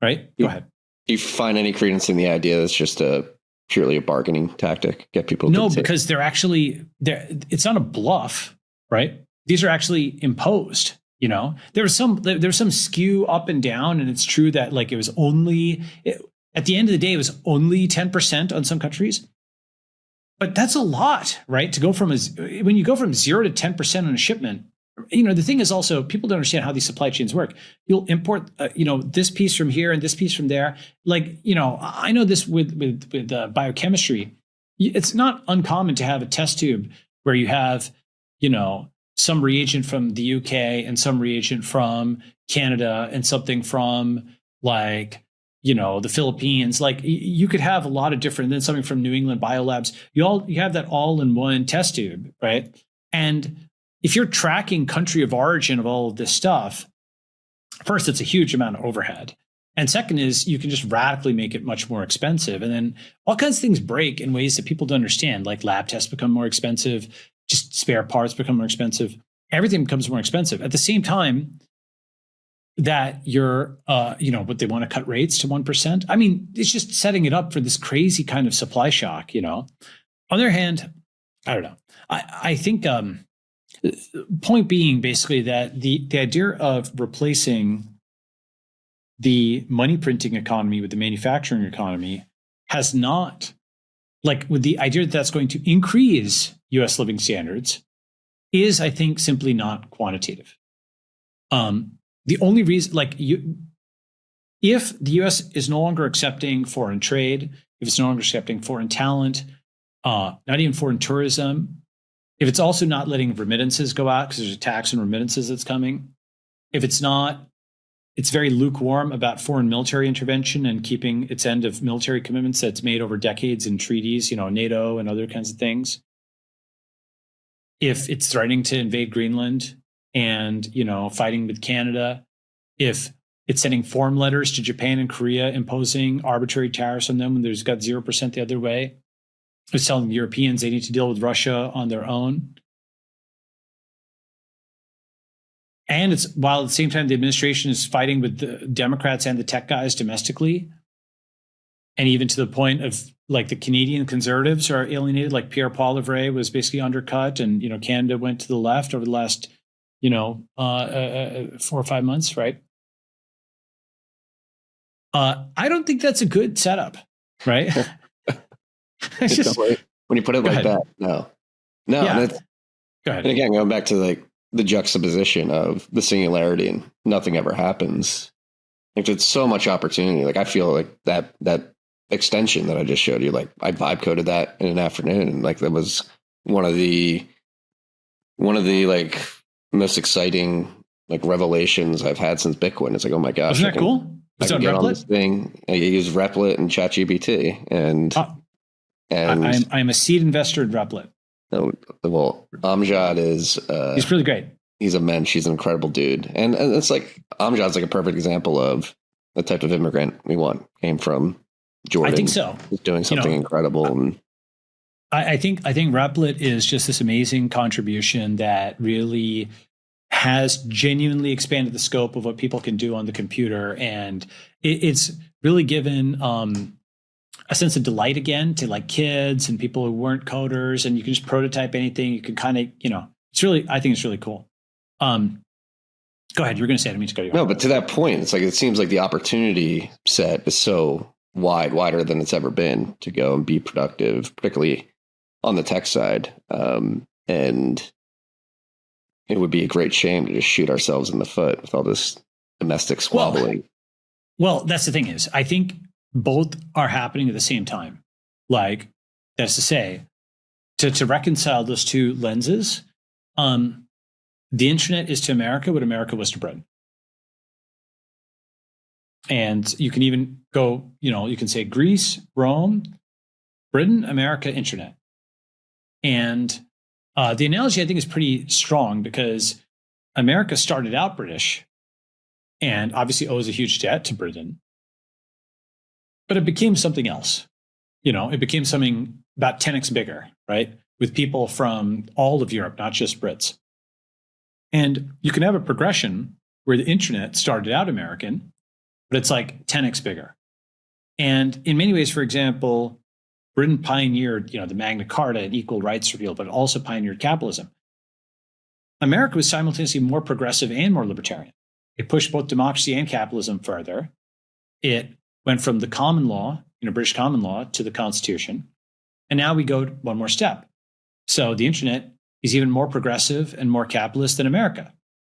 Right? Go ahead. Do you find any credence in the idea that it's just purely a bargaining tactic? Get people No, because it's not a bluff, right? These are actually imposed. There was some skew up and down, and it's true that like it was only at the end of the day, it was only 10% on some countries. But that's a lot, right? To go from when you go from 0 to 10% on a shipment. The thing is also people don't understand how these supply chains work. You'll import, this piece from here and this piece from there. Like, I know this with biochemistry. It's not uncommon to have a test tube where you have, some reagent from the UK and some reagent from Canada and something from like, the Philippines. Like you could have a lot of different, then something from New England biolabs. You have that all in one test tube, right? And if you're tracking country of origin of all of this stuff, first, it's a huge amount of overhead. And second is you can just radically make it much more expensive. And then all kinds of things break in ways that people don't understand, like lab tests become more expensive, just spare parts become more expensive. Everything becomes more expensive. At the same time that you're, what they want to cut rates to 1%. I mean, it's just setting it up for this crazy kind of supply shock, On the other hand, I don't know. I think, point being basically that the idea of replacing the money printing economy with the manufacturing economy has not, like with the idea that that's going to increase US living standards is, I think, simply not quantitative. The only reason, if the US is no longer accepting foreign trade, if it's no longer accepting foreign talent, not even foreign tourism, if it's also not letting remittances go out because there's a tax on remittances that's coming, if it's very lukewarm about foreign military intervention and keeping its end of military commitments that's made over decades in treaties, NATO and other kinds of things. If it's threatening to invade Greenland and, fighting with Canada, if it's sending form letters to Japan and Korea imposing arbitrary tariffs on them when there's got 0% the other way, it's telling the Europeans they need to deal with Russia on their own. And it's while at the same time the administration is fighting with the Democrats and the tech guys domestically, and even to the point of like the Canadian conservatives are alienated, like Pierre Poilievre was basically undercut, and Canada went to the left over the last 4 or 5 months, right? I don't think that's a good setup, right? Just, when you put it like that, no. Yeah. Go ahead. And again, going back to like the juxtaposition of the singularity and nothing ever happens. Like there's so much opportunity. Like I feel like that extension that I just showed you, like I vibe coded that in an afternoon, and like that was one of the like most exciting like revelations I've had since Bitcoin. It's like, oh my gosh, isn't that cool? I can get on this thing. I use Replit and ChatGPT, and I'm a seed investor in Replit. Well, Amjad is he's really great. He's a mensch. He's an incredible dude, and it's like Amjad's like a perfect example of the type of immigrant we want. Came from Jordan. I think so. He's doing something incredible, and I think Replit is just this amazing contribution that really has genuinely expanded the scope of what people can do on the computer, and it's really given a sense of delight again to like kids and people who weren't coders, and you can just prototype anything. You can kind of, I think it's really cool. Go ahead. You were going to say it. I mean, to go. No, but to that point, it's like, it seems like the opportunity set is so wider than it's ever been to go and be productive, particularly on the tech side. And it would be a great shame to just shoot ourselves in the foot with all this domestic squabbling. Well, that's the thing is, I think both are happening at the same time. Like, that's to say, to reconcile those two lenses, the internet is to America what America was to Britain. And you can even go, you can say Greece, Rome, Britain, America, internet. And the analogy, I think, is pretty strong because America started out British and obviously owes a huge debt to Britain. But it became something else. It became something about 10x bigger, right? With people from all of Europe, not just Brits. And you can have a progression where the internet started out American, but it's like 10x bigger. And in many ways, for example, Britain pioneered, the Magna Carta and equal rights for people, but it also pioneered capitalism. America was simultaneously more progressive and more libertarian. It pushed both democracy and capitalism further. It went from the common law, British common law, to the Constitution. And now we go one more step. So the internet is even more progressive and more capitalist than America.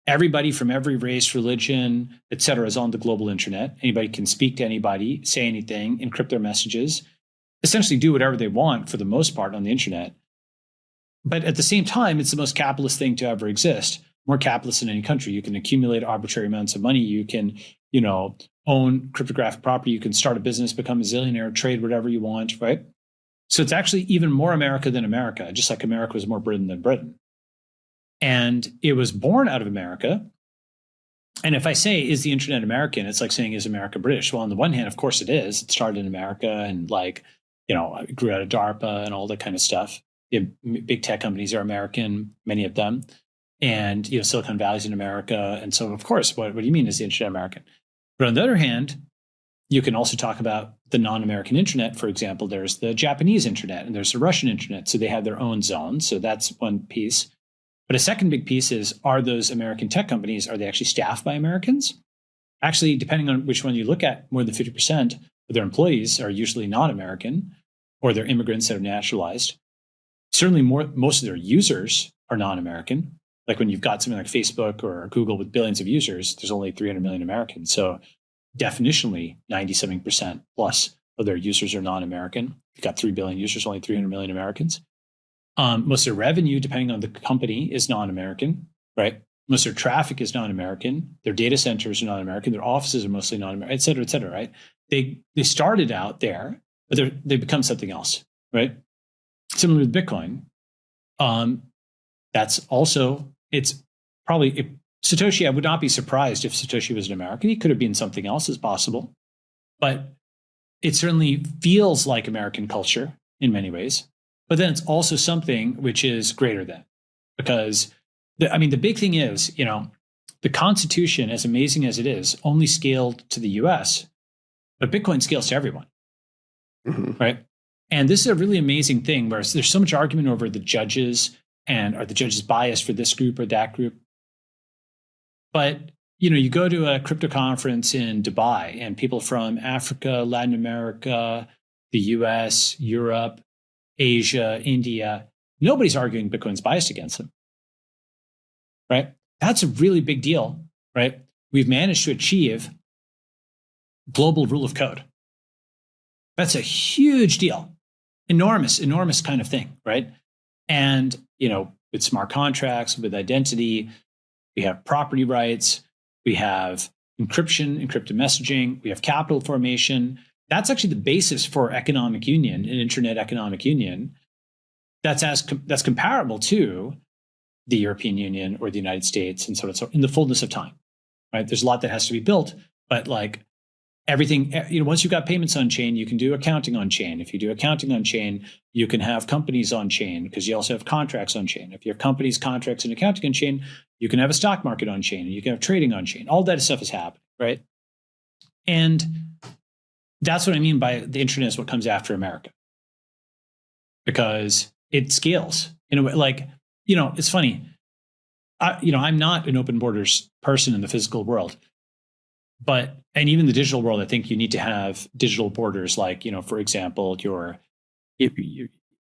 Everybody from every race, religion, et cetera, is on the global internet. Anybody can speak to anybody, say anything, encrypt their messages, essentially do whatever they want for the most part on the internet. But at the same time, it's the most capitalist thing to ever exist. More capitalist than any country. You can accumulate arbitrary amounts of money. You can, own cryptographic property. You can start a business, become a zillionaire, trade whatever you want, right? So it's actually even more America than America, just like America was more Britain than Britain. And it was born out of America. And if I say, is the internet American? It's like saying, is America British? Well, on the one hand, of course it is. It started in America and it grew out of DARPA and all that kind of stuff. Big tech companies are American, many of them. And, Silicon Valley's in America. And so, of course, what do you mean is the internet American? But on the other hand, you can also talk about the non-American internet. For example, there's the Japanese internet and there's the Russian internet. So they have their own zones. So that's one piece. But a second big piece is, are those American tech companies, are they actually staffed by Americans? Actually, depending on which one you look at, more than 50% of their employees are usually not American, or they're immigrants that are naturalized. Certainly most of their users are non-American. Like when you've got something like Facebook or Google with billions of users, there's only 300 million Americans. So definitionally, 97% plus of their users are non-American. You've got 3 billion users, only 300 million Americans. Most of their revenue, depending on the company, is non-American, right? Most of their traffic is non-American. Their data centers are non-American. Their offices are mostly non-American, et cetera, right? They started out there, but they become something else, right? Similar with Bitcoin. That's also, it's probably, Satoshi, I would not be surprised if Satoshi was an American. He could have been something else, as possible. But it certainly feels like American culture in many ways. But then it's also something which is greater than. Because, the big thing is, the Constitution, as amazing as it is, only scaled to the US, but Bitcoin scales to everyone, right? And this is a really amazing thing where there's so much argument over the judges and are the judges biased for this group or that group. But, you go to a crypto conference in Dubai and people from Africa, Latin America, the US, Europe, Asia, India, nobody's arguing Bitcoin's biased against them, right? That's a really big deal, right? We've managed to achieve global rule of code. That's a huge deal. Enormous kind of thing, right? And, with smart contracts, with identity, we have property rights, we have encrypted messaging, we have capital formation. That's actually the basis for economic union, an internet economic union. That's comparable to the European Union or the United States and so on and so forth in the fullness of time, right? There's a lot that has to be built, but like everything, once you've got payments on chain, you can do accounting on chain. If you do accounting on chain, you can have companies on chain because you also have contracts on chain. If you have companies, contracts, and accounting on chain, you can have a stock market on chain and you can have trading on chain. All that stuff is happening, right? And that's what I mean by the internet is what comes after America, because it scales in a way. Like, it's funny. I'm not an open borders person in the physical world, and even the digital world, I think you need to have digital borders. Like, for example,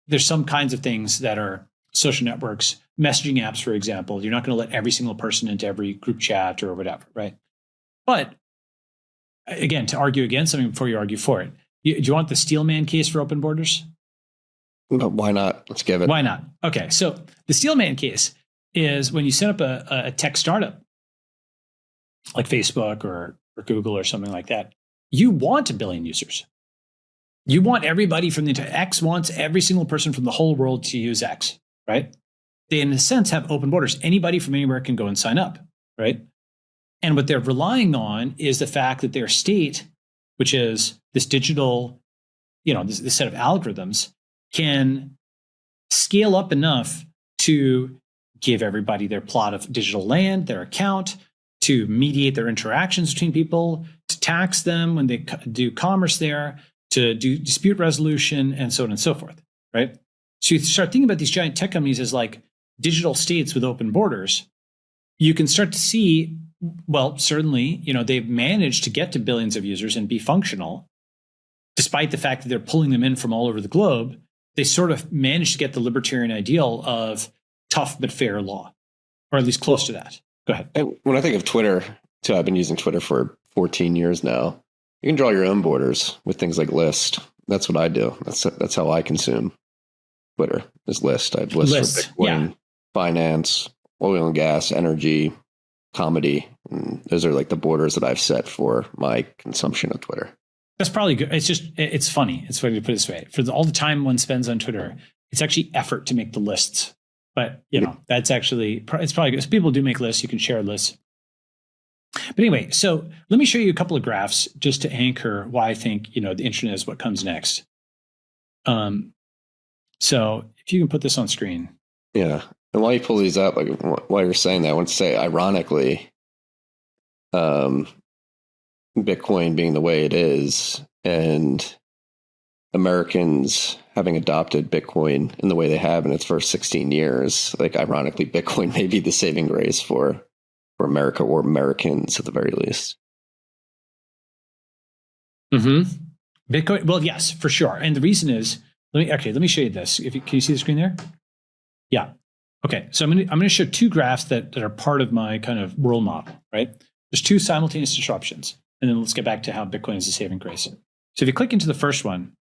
there's some kinds of things that are social networks, messaging apps, for example. You're not going to let every single person into every group chat or whatever, right? But again, to argue against something before you argue for it, do you want the Steelman case for open borders? But why not? Let's give it. Why not? Okay, so the Steelman case is when you set up a tech startup like Facebook or Google or something like that, you want 1 billion users. You want everybody from the X wants every single person from the whole world to use X, right? They, in a sense, have open borders. Anybody from anywhere can go and sign up, right? And what they're relying on is the fact that their state, which is this digital, this set of algorithms, can scale up enough to give everybody their plot of digital land, their account, to mediate their interactions between people, to tax them when they do commerce there, to do dispute resolution, and so on and so forth, right? So you start thinking about these giant tech companies as like digital states with open borders. You can start to see, well, certainly, they've managed to get to billions of users and be functional, despite the fact that they're pulling them in from all over the globe. They sort of managed to get the libertarian ideal of tough but fair law, or at least close to that. Go ahead. And when I think of Twitter, too, I've been using Twitter for 14 years now. You can draw your own borders with things like List. That's what I do. That's how I consume Twitter, is List. I have lists for Bitcoin, finance, oil and gas, energy, comedy. And those are like the borders that I've set for my consumption of Twitter. That's probably good. It's funny. It's funny to put it this way. For all the time one spends on Twitter, it's actually effort to make the lists. But, that's actually, it's probably good. People do make lists. You can share lists. But anyway, so let me show you a couple of graphs just to anchor why I think, the internet is what comes next. So if you can put this on screen. Yeah. And while you pull these up, like while you're saying that, I want to say, ironically, Bitcoin being the way it is and Americans having adopted Bitcoin in the way they have in its first 16 years, like ironically, Bitcoin may be the saving grace for America, or Americans at the very least. Bitcoin, well, yes, for sure. And the reason is, let me show you this. Can you see the screen there? Yeah. Okay. So I'm going to show two graphs that are part of my kind of world model, right? There's two simultaneous disruptions. And then let's get back to how Bitcoin is a saving grace. So if you click into the first one,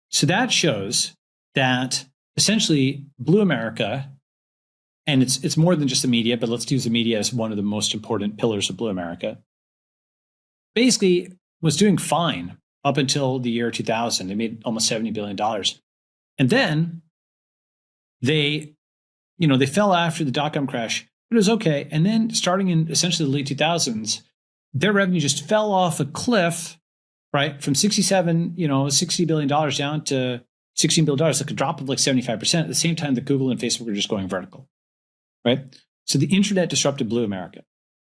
so that shows that essentially Blue America, and it's more than just the media, but let's use the media as one of the most important pillars of Blue America, basically was doing fine up until the year 2000. They made almost $70 billion. And then they fell after the dot-com crash, but it was okay. And then starting in essentially the late 2000s, their revenue just fell off a cliff, right? From $60 billion down to $16 billion, like a drop of like 75%. At the same time that Google and Facebook were just going vertical, right? So the internet disrupted Blue America.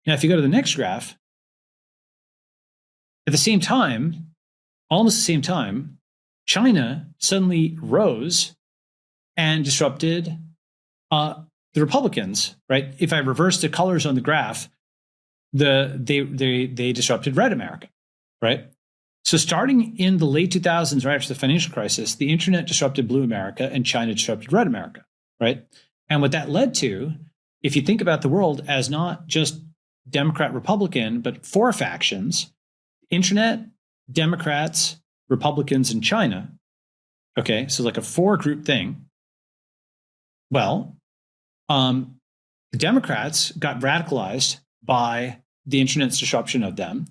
Now, if you go to the next graph, at the same time, almost the same time, China suddenly rose and disrupted the Republicans, right? If I reverse the colors on the graph, they disrupted Red America, right? So starting in the late 2000s, right after the financial crisis, the internet disrupted Blue America and China disrupted Red America, right? And what that led to, if you think about the world as not just Democrat, Republican, but four factions, internet, Democrats, Republicans, and China. Okay, so like a four group thing. Well, the Democrats got radicalized by the internet's disruption of them,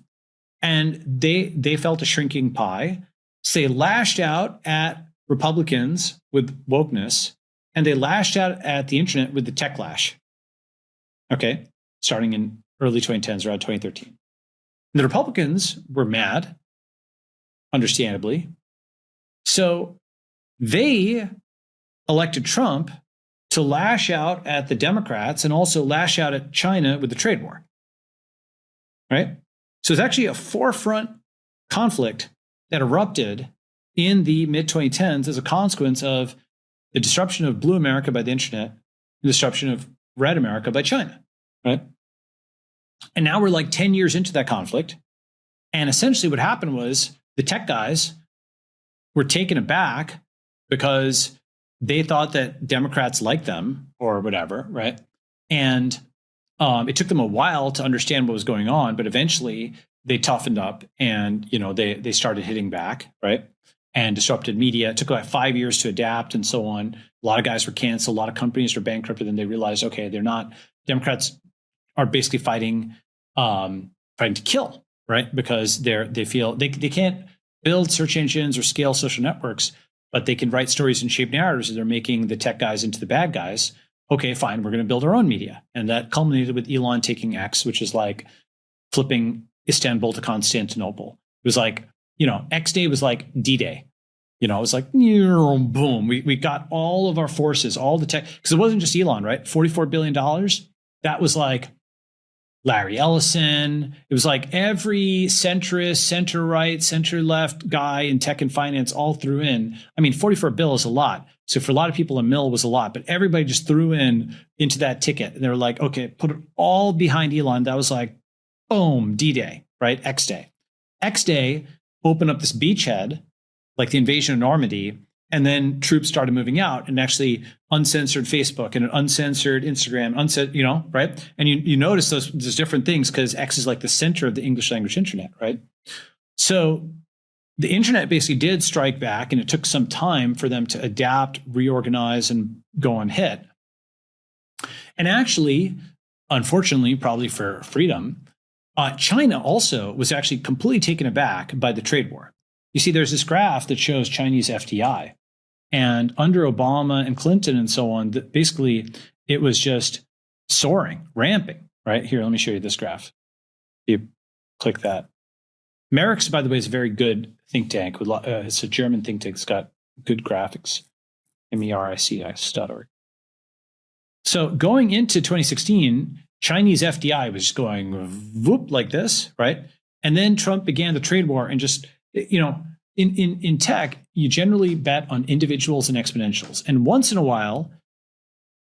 and they felt a shrinking pie. So they lashed out at Republicans with wokeness, and they lashed out at the internet with the tech lash. Okay, starting in early 2010s, around 2013. And the Republicans were mad, understandably. So they elected Trump to lash out at the Democrats and also lash out at China with the trade war. Right? So it's actually a forefront conflict that erupted in the mid-2010s as a consequence of the disruption of Blue America by the internet, the disruption of Red America by China. Right? And now we're like 10 years into that conflict. And essentially what happened was the tech guys were taken aback because they thought that Democrats liked them or whatever, right? And it took them a while to understand what was going on, but eventually they toughened up and, you know, they started hitting back, right? And disrupted media. It took like 5 years to adapt and so on. A lot of guys were canceled. A lot of companies were bankrupted. And they realized, okay, they're not, Democrats are basically fighting to kill, right? Because they feel they can't build search engines or scale social networks, but they can write stories and shape narratives, and they're making the tech guys into the bad guys. Okay, fine, we're going to build our own media. And that culminated with Elon taking X, which is like flipping Istanbul to Constantinople. It was like, you know, X Day was like D-Day. You know, it was like, boom, we got all of our forces, all the tech, because it wasn't just Elon, right? $44 billion. That was like Larry Ellison. It was like every centrist, center-right, center-left guy in tech and finance all threw in. I mean, 44 bill is a lot. So for a lot of people, a mil was a lot, but everybody just threw in into that ticket. And they were like, okay, put it all behind Elon. That was like, boom, D-Day, right? X Day. X Day opened up this beachhead, like the invasion of Normandy, and then troops started moving out and actually uncensored Facebook and an uncensored Instagram, uncensored, you know, right? And you notice those different things because X is like the center of the English language internet, right? So the internet basically did strike back, and it took some time for them to adapt, reorganize, and go on hit. And actually, unfortunately, probably for freedom, China also was actually completely taken aback by the trade war. You see, there's this graph that shows Chinese FDI. And under Obama and Clinton and so on, basically it was just soaring, ramping, right? Here, let me show you this graph. You click that. Merrick's, by the way, is a very good think tank. It's a German think tank. It's got good graphics, MERICS.org. So going into 2016, Chinese FDI was just going whoop like this, right? And then Trump began the trade war and just, you know, in tech, you generally bet on individuals and exponentials. And once in a while,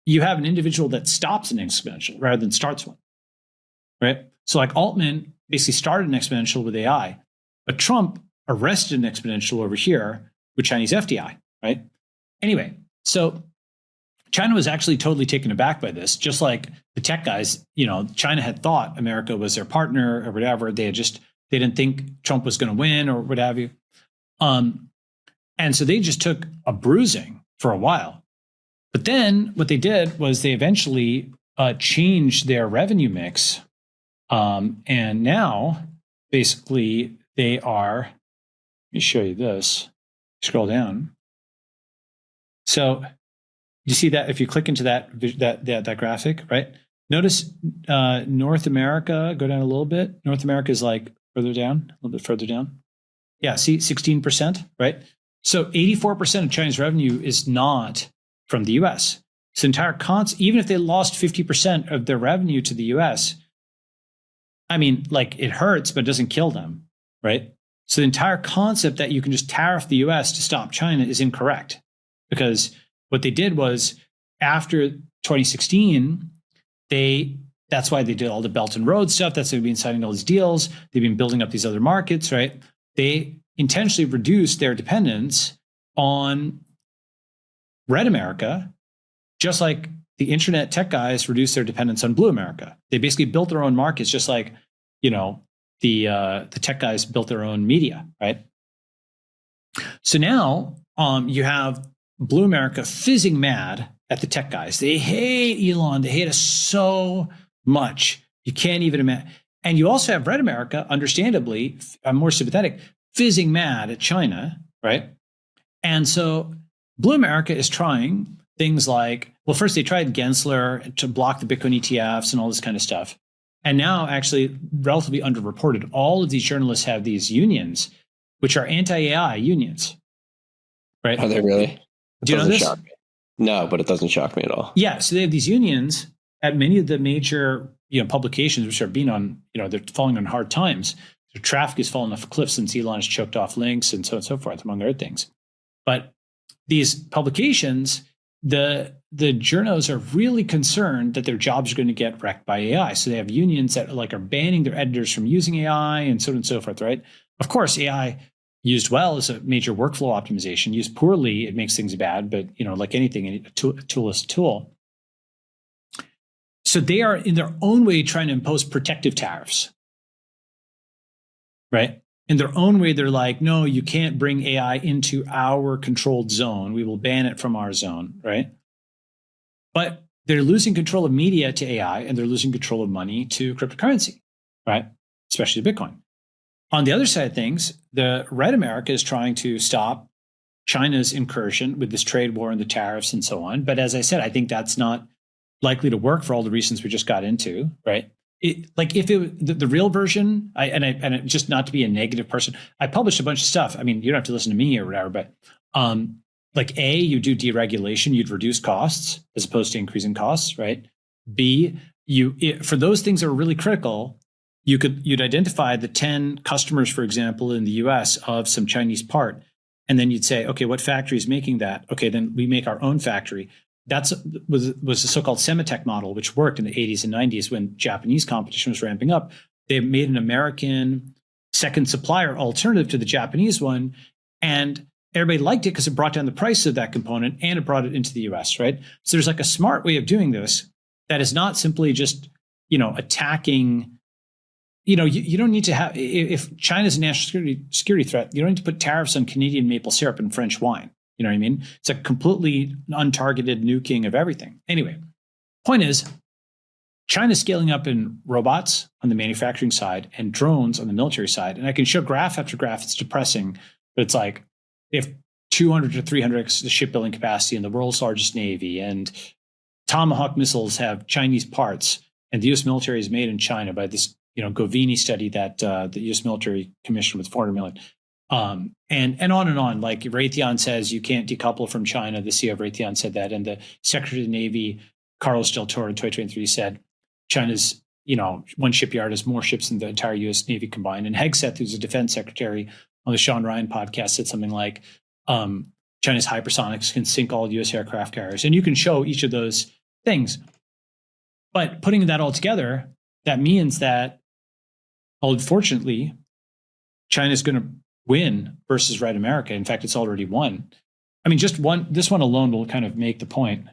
you have an individual that stops an exponential rather than starts one, right? So like Altman basically started an exponential with AI, but Trump arrested an exponential over here with Chinese FDI, right? Anyway, so China was actually totally taken aback by this, just like the tech guys. You know, China had thought America was their partner or whatever. They didn't think Trump was going to win or what have you. And so they just took a bruising for a while. But then what they did was they eventually changed their revenue mix. And now basically they are, let me show you this, scroll down. So you see that if you click into that graphic, right? Notice North America, go down a little bit. North America is like further down, a little bit further down. Yeah, see, 16%, right? So 84% of China's revenue is not from the US. So the entire even if they lost 50% of their revenue to the US, I mean, like it hurts, but it doesn't kill them, right? So the entire concept that you can just tariff the US to stop China is incorrect, because what they did was after 2016, that's why they did all the Belt and Road stuff. That's why they've been signing all these deals. They've been building up these other markets, right? They intentionally reduced their dependence on Red America, just like the internet tech guys reduced their dependence on Blue America. They basically built their own markets, just like, the tech guys built their own media, right? So now you have Blue America fizzing mad at the tech guys. They hate Elon. They hate us so much. You can't even imagine. And you also have Red America, understandably, I'm more sympathetic, fizzing mad at China, right? And so Blue America is trying things like, well, first they tried Gensler to block the Bitcoin ETFs and all this kind of stuff. And now, actually, relatively underreported, all of these journalists have these unions, which are anti-AI unions, right? Are they really? Do you know this? Shock me. No, but it doesn't shock me at all. Yeah, so they have these unions at many of the major publications, which are being on, they're falling on hard times. Their traffic has fallen off a cliff since Elon has choked off links and so on and so forth, among other things. But these publications, the journos are really concerned that their jobs are going to get wrecked by AI. So they have unions that are banning their editors from using AI and so on and so forth, right? Of course, AI used well is a major workflow optimization. Used poorly, it makes things bad. But like anything, a tool is a tool. So they are in their own way trying to impose protective tariffs, right? In their own way, they're like, no, you can't bring AI into our controlled zone. We will ban it from our zone, right? But they're losing control of media to AI, and they're losing control of money to cryptocurrency, right? Especially Bitcoin. On the other side of things, the Red America is trying to stop China's incursion with this trade war and the tariffs and so on. But as I said, I think that's not likely to work for all the reasons we just got into, right? The real version, and just not to be a negative person, I published a bunch of stuff. I mean, you don't have to listen to me or whatever, but you do deregulation, you'd reduce costs as opposed to increasing costs, right? B, for those things that are really critical, you'd identify the 10 customers, for example, in the US of some Chinese part, and then you'd say, okay, what factory is making that? Okay, then we make our own factory. That was the so-called Asymmetric model, which worked in the 80s and 90s when Japanese competition was ramping up. They made an American second supplier alternative to the Japanese one, and everybody liked it because it brought down the price of that component and it brought it into the US, right? So there's a smart way of doing this that is not simply just, attacking. You don't need to have, if China's a national security threat, you don't need to put tariffs on Canadian maple syrup and French wine. You know what I mean? It's a completely untargeted nuking of everything. Anyway, point is, China's scaling up in robots on the manufacturing side and drones on the military side. And I can show graph after graph. It's depressing, but it's like if 200 to 300x the shipbuilding capacity in the world's largest navy, and Tomahawk missiles have Chinese parts, and the U.S. military is made in China by this Govini study that the U.S. military commissioned with $400 million. And on and on. Like Raytheon says, you can't decouple from China. The CEO of Raytheon said that. And the Secretary of the Navy, Carlos Del Toro, in 2023 said China's, one shipyard has more ships than the entire U.S. Navy combined. And Hegseth, who's a defense secretary on the Sean Ryan podcast, said something like China's hypersonics can sink all U.S. aircraft carriers. And you can show each of those things. But putting that all together, that means that, unfortunately, China's going to win versus Red America. In fact, it's already won. I mean, this one alone will kind of make the point.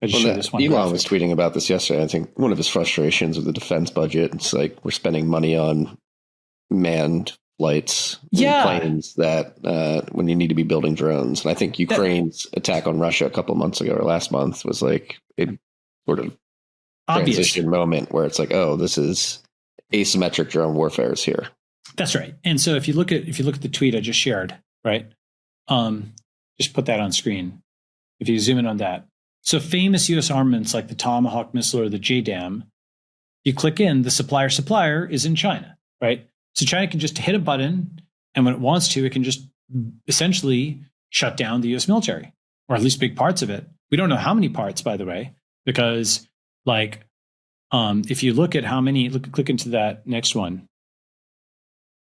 I just showed this one. Elon was tweeting about this yesterday. I think one of his frustrations with the defense budget, it's like we're spending money on manned flights, planes that when you need to be building drones. And I think Ukraine's attack on Russia a couple months ago or last month was like a sort of transition moment where it's like, oh, this is asymmetric drone warfare is here. That's right. And so if you look at the tweet I just shared, right? Just put that on screen. If you zoom in on that. So famous US armaments like the Tomahawk missile or the JDAM, you click in, the supplier is in China, right? So China can just hit a button, and when it wants to, it can just essentially shut down the US military, or at least big parts of it, We don't know how many parts, by the way, because like if you look at how many, click into that next one.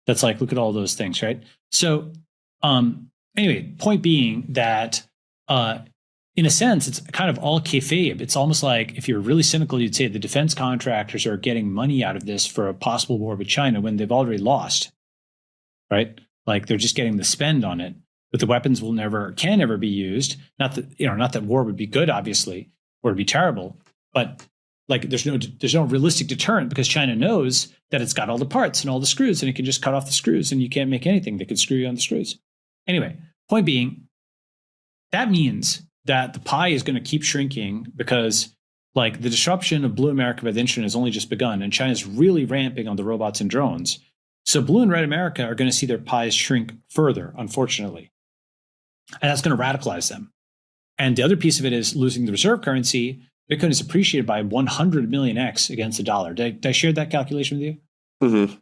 That's like, look at all those things, right? So anyway, point being that in a sense, it's kind of all kayfabe. It's almost like if you're really cynical, you'd say the defense contractors are getting money out of this for a possible war with China when they've already lost, right? Like they're just getting the spend on it, but the weapons can never be used. Not that war would be good, obviously, or it'd be terrible, but like there's no realistic deterrent because China knows that it's got all the parts and all the screws and it can just cut off the screws and you can't make anything that could screw you on the screws. Anyway, point being, that means that the pie is going to keep shrinking because like the disruption of Blue America by the internet has only just begun and China's really ramping on the robots and drones. So Blue and Red America are going to see their pies shrink further, unfortunately. And that's going to radicalize them. And the other piece of it is losing the reserve currency. Bitcoin is appreciated by 100 million X against the dollar. Did I share that calculation with you? Mm-hmm.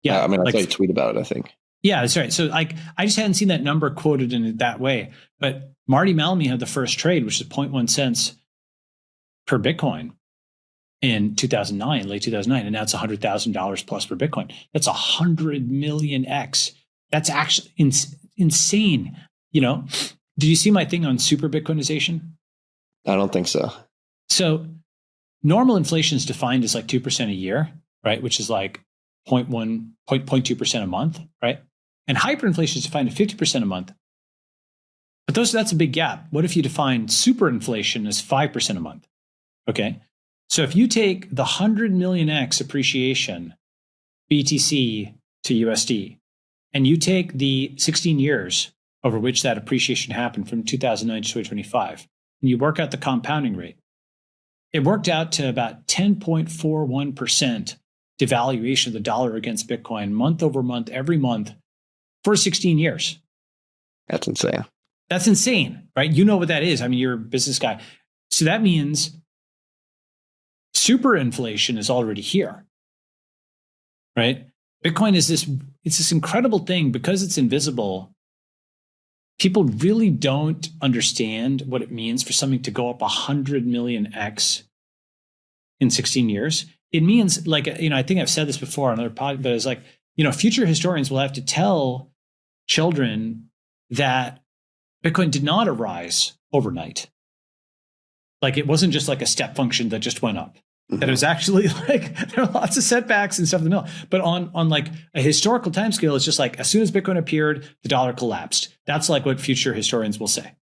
Yeah. I mean, I saw you tweet about it, I think. Yeah, that's right. So like, I just hadn't seen that number quoted in it that way. But Marty Malamy had the first trade, which is 0.1 cents per Bitcoin in 2009, late 2009. And now it's $100,000 plus per Bitcoin. That's 100 million X. That's actually insane. You know, did you see my thing on super Bitcoinization? I don't think so. So normal inflation is defined as like 2% a year, right? Which is like 0.2% a month, right? And hyperinflation is defined at 50% a month. But that's a big gap. What if you define superinflation as 5% a month? Okay. So if you take the 100 million X appreciation, BTC to USD, and you take the 16 years over which that appreciation happened from 2009 to 2025, and you work out the compounding rate, it worked out to about 10.41% devaluation of the dollar against Bitcoin month over month, every month for 16 years. That's insane. That's insane, right? You know what that is. I mean, you're a business guy. So that means superinflation is already here, right? Bitcoin is this incredible thing because it's invisible. People really don't understand what it means for something to go up 100 million X in 16 years. It means like, I think I've said this before on other podcasts, but it's like, future historians will have to tell children that Bitcoin did not arise overnight. Like it wasn't just like a step function that just went up. That it was actually like there are lots of setbacks and stuff in the middle. But on like a historical timescale, it's just like as soon as Bitcoin appeared, the dollar collapsed. That's like what future historians will say.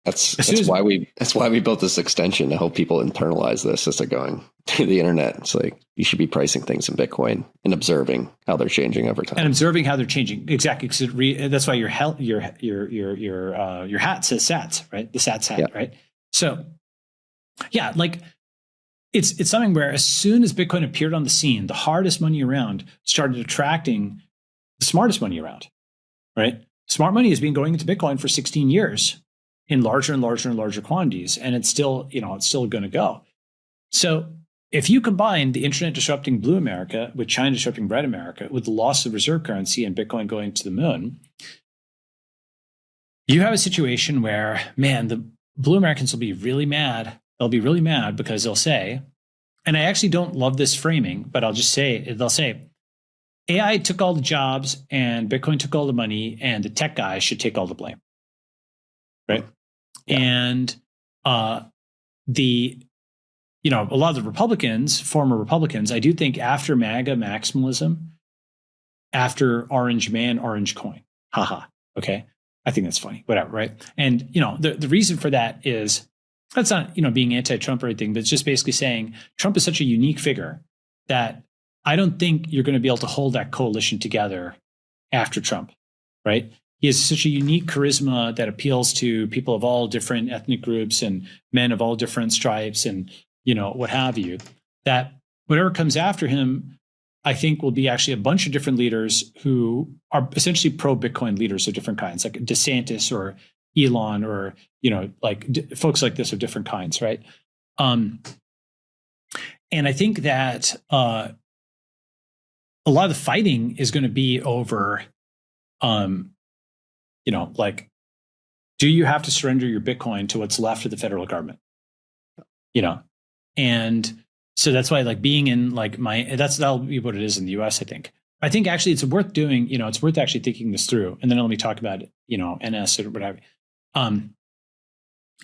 That's why we built this extension to help people internalize this as they're going to the internet. It's like you should be pricing things in Bitcoin and observing how they're changing over time. And observing how they're changing, exactly. Because that's why your hat says Sats, right? The Sats hat, right? So, yeah, like it's something where as soon as Bitcoin appeared on the scene, the hardest money around started attracting the smartest money around, right? Smart money has been going into Bitcoin for 16 years. In larger and larger and larger quantities. And it's still going to go. So if you combine the internet disrupting Blue America with China disrupting Red America with the loss of reserve currency and Bitcoin going to the moon, you have a situation where, man, the Blue Americans will be really mad. They'll be really mad because they'll say, and I actually don't love this framing, but I'll just say, they'll say, AI took all the jobs and Bitcoin took all the money and the tech guys should take all the blame. Right. Yeah. And a lot of the Republicans, former Republicans, I do think after MAGA maximalism, after orange man, orange coin, haha. Okay. I think that's funny, whatever. Right. And, the reason for that is that's not, being anti-Trump or anything, but it's just basically saying Trump is such a unique figure that I don't think you're going to be able to hold that coalition together after Trump. Right. He has such a unique charisma that appeals to people of all different ethnic groups and men of all different stripes and, what have you, that whatever comes after him, I think will be actually a bunch of different leaders who are essentially pro-Bitcoin leaders of different kinds, like DeSantis or Elon or, folks like this of different kinds, right? And I think that a lot of the fighting is going to be over, do you have to surrender your Bitcoin to what's left of the federal government? And so that's why like being in like that'll be what it is in the US, I think. I think actually it's worth doing, it's worth actually thinking this through. And then let me talk about, NS or whatever.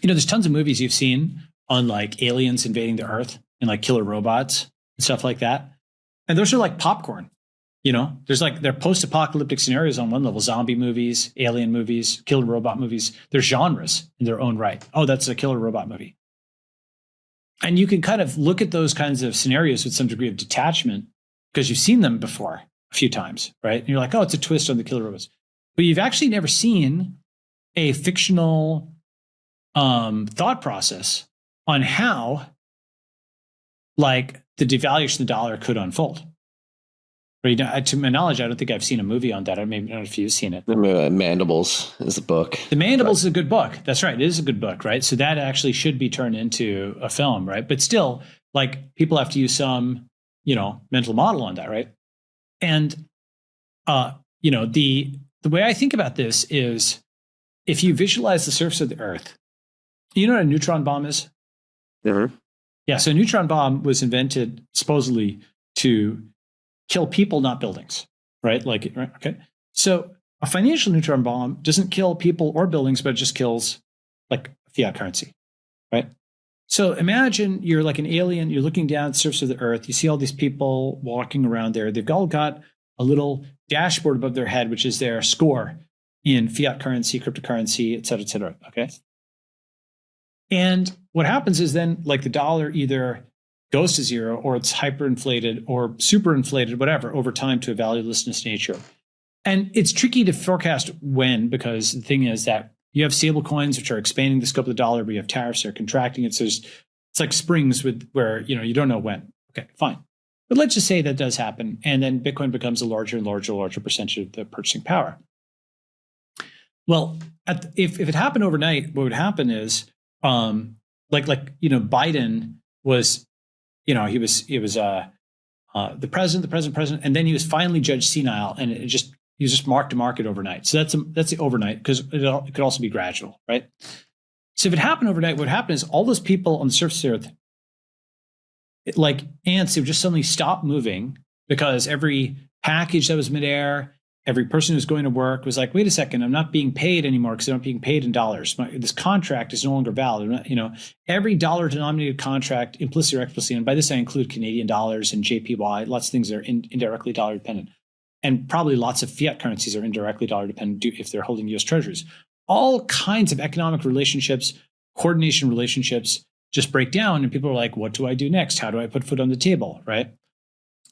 There's tons of movies you've seen on like aliens invading the earth and like killer robots and stuff like that. And those are like popcorn. There's like, they're post-apocalyptic scenarios on one level, zombie movies, alien movies, killer robot movies. They're genres in their own right. Oh, that's a killer robot movie. And you can kind of look at those kinds of scenarios with some degree of detachment because you've seen them before a few times, right? And you're like, oh, it's a twist on the killer robots. But you've actually never seen a fictional thought process on how like the devaluation of the dollar could unfold. Right? To my knowledge, I don't think I've seen a movie on that. I don't know if you've seen it. Mandibles is a book. The Mandibles is a good book. That's right. It is a good book, right? So that actually should be turned into a film, right? But still, like people have to use some, mental model on that, right? And, the way I think about this is if you visualize the surface of the Earth, you know what a neutron bomb is? Mm-hmm. Yeah. So a neutron bomb was invented supposedly to kill people, not buildings, right? Like, okay. So a financial neutron bomb doesn't kill people or buildings, but it just kills like fiat currency, right? So imagine you're like an alien, you're looking down at the surface of the earth, you see all these people walking around there. They've all got a little dashboard above their head, which is their score in fiat currency, cryptocurrency, et cetera, okay? And what happens is then like the dollar either goes to zero or it's hyperinflated or superinflated, whatever, over time to a valuelessness nature. And it's tricky to forecast when, because the thing is that you have stable coins, which are expanding the scope of the dollar, but you have tariffs that are contracting it. So it's like springs where, you don't know when. Okay, fine. But let's just say that does happen. And then Bitcoin becomes a larger and larger percentage of the purchasing power. Well, if it happened overnight, what would happen is Biden was, he was the president, and then he was finally judged senile, and he was just mark to market overnight. So that's the overnight, because it could also be gradual, right? So if it happened overnight, what would happen is all those people on the surface of the earth, like ants, they would just suddenly stop moving because every package that was midair, every person who's going to work was like, wait a second, I'm not being paid anymore because I'm not being paid in dollars. This contract is no longer valid. Every dollar-denominated contract, implicitly or explicitly, and by this I include Canadian dollars and JPY, lots of things that are indirectly dollar-dependent. And probably lots of fiat currencies are indirectly dollar-dependent if they're holding U.S. treasuries. All kinds of economic relationships, coordination relationships just break down, and people are like, what do I do next? How do I put food on the table, right?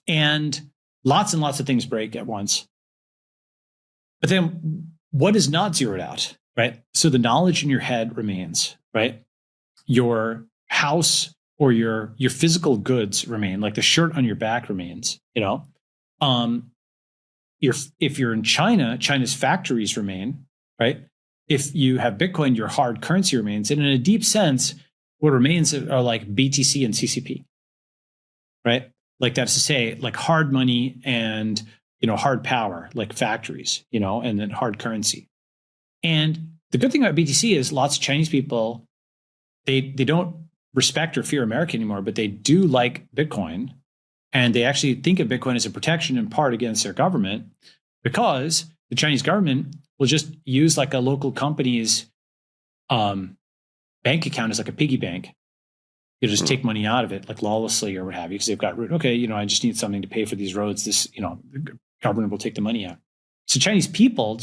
And lots of things break at once. But then what is not zeroed out, right? So the knowledge in your head remains, right? Your house or your physical goods remain, like the shirt on your back remains, if you're in China, China's factories remain, right? If you have Bitcoin, your hard currency remains. And in a deep sense, what remains are like BTC and CCP, right? Like that's to say, like hard money and hard power, like factories, and then hard currency. And the good thing about BTC is lots of Chinese people, they don't respect or fear America anymore, but they do like Bitcoin. And they actually think of Bitcoin as a protection in part against their government, because the Chinese government will just use like a local company's bank account as like a piggy bank. You just take money out of it like lawlessly or what have you, because they've got, okay, I just need something to pay for these roads. The government will take the money out. So Chinese people,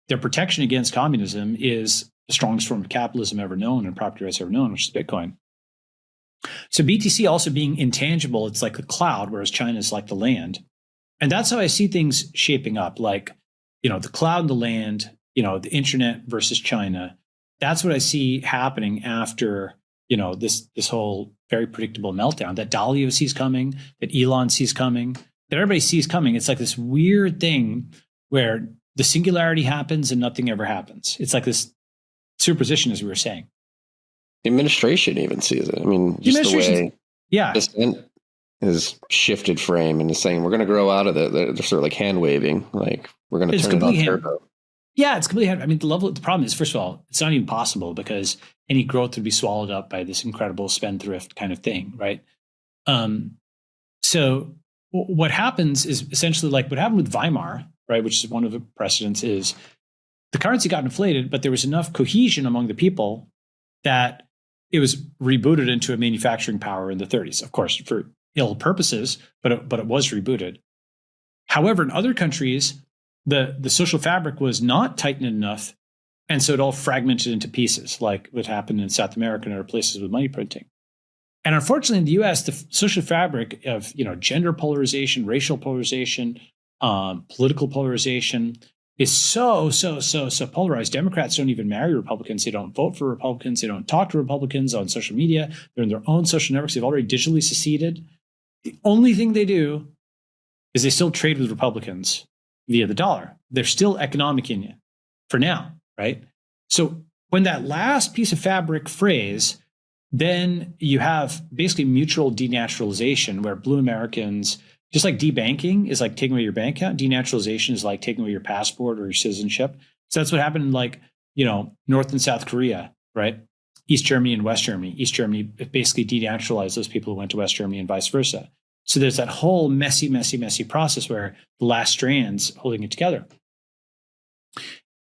their protection against communism is the strongest form of capitalism ever known and property rights ever known, which is Bitcoin. So BTC also being intangible, it's like the cloud, whereas China is like the land. And that's how I see things shaping up, like, the cloud and the land, the internet versus China. That's what I see happening after, this whole very predictable meltdown that Dalio sees coming, that Elon sees coming, that everybody sees coming. It's like this weird thing where the singularity happens and nothing ever happens. It's like this superposition, as we were saying. The administration even sees it. I mean, just the way this is shifted frame and is saying, we're going to grow out of it. They're sort of like hand waving, like we're going to turn it on turbo. Yeah, it's completely. I mean, the problem is, first of all, it's not even possible because any growth would be swallowed up by this incredible spendthrift kind of thing, right? So what happens is essentially like what happened with Weimar, right? Which is one of the precedents is the currency got inflated, but there was enough cohesion among the people that it was rebooted into a manufacturing power in the 30s, of course, for ill purposes, but it was rebooted. However, in other countries, the social fabric was not tightened enough, and so it all fragmented into pieces, like what happened in South America and other places with money printing. And unfortunately, in the U.S., the social fabric of gender polarization, racial polarization, political polarization is so polarized. Democrats don't even marry Republicans. They don't vote for Republicans. They don't talk to Republicans on social media. They're in their own social networks. They've already digitally seceded. The only thing they do is they still trade with Republicans via the dollar. They're still economic union for now, right? So when that last piece of fabric frays, then you have basically mutual denaturalization where blue Americans, just like debanking is like taking away your bank account, denaturalization is like taking away your passport or your citizenship. So that's what happened in like, North and South Korea, right? East Germany and West Germany. East Germany basically denaturalized those people who went to West Germany and vice versa. So there's that whole messy process where the last strand's holding it together.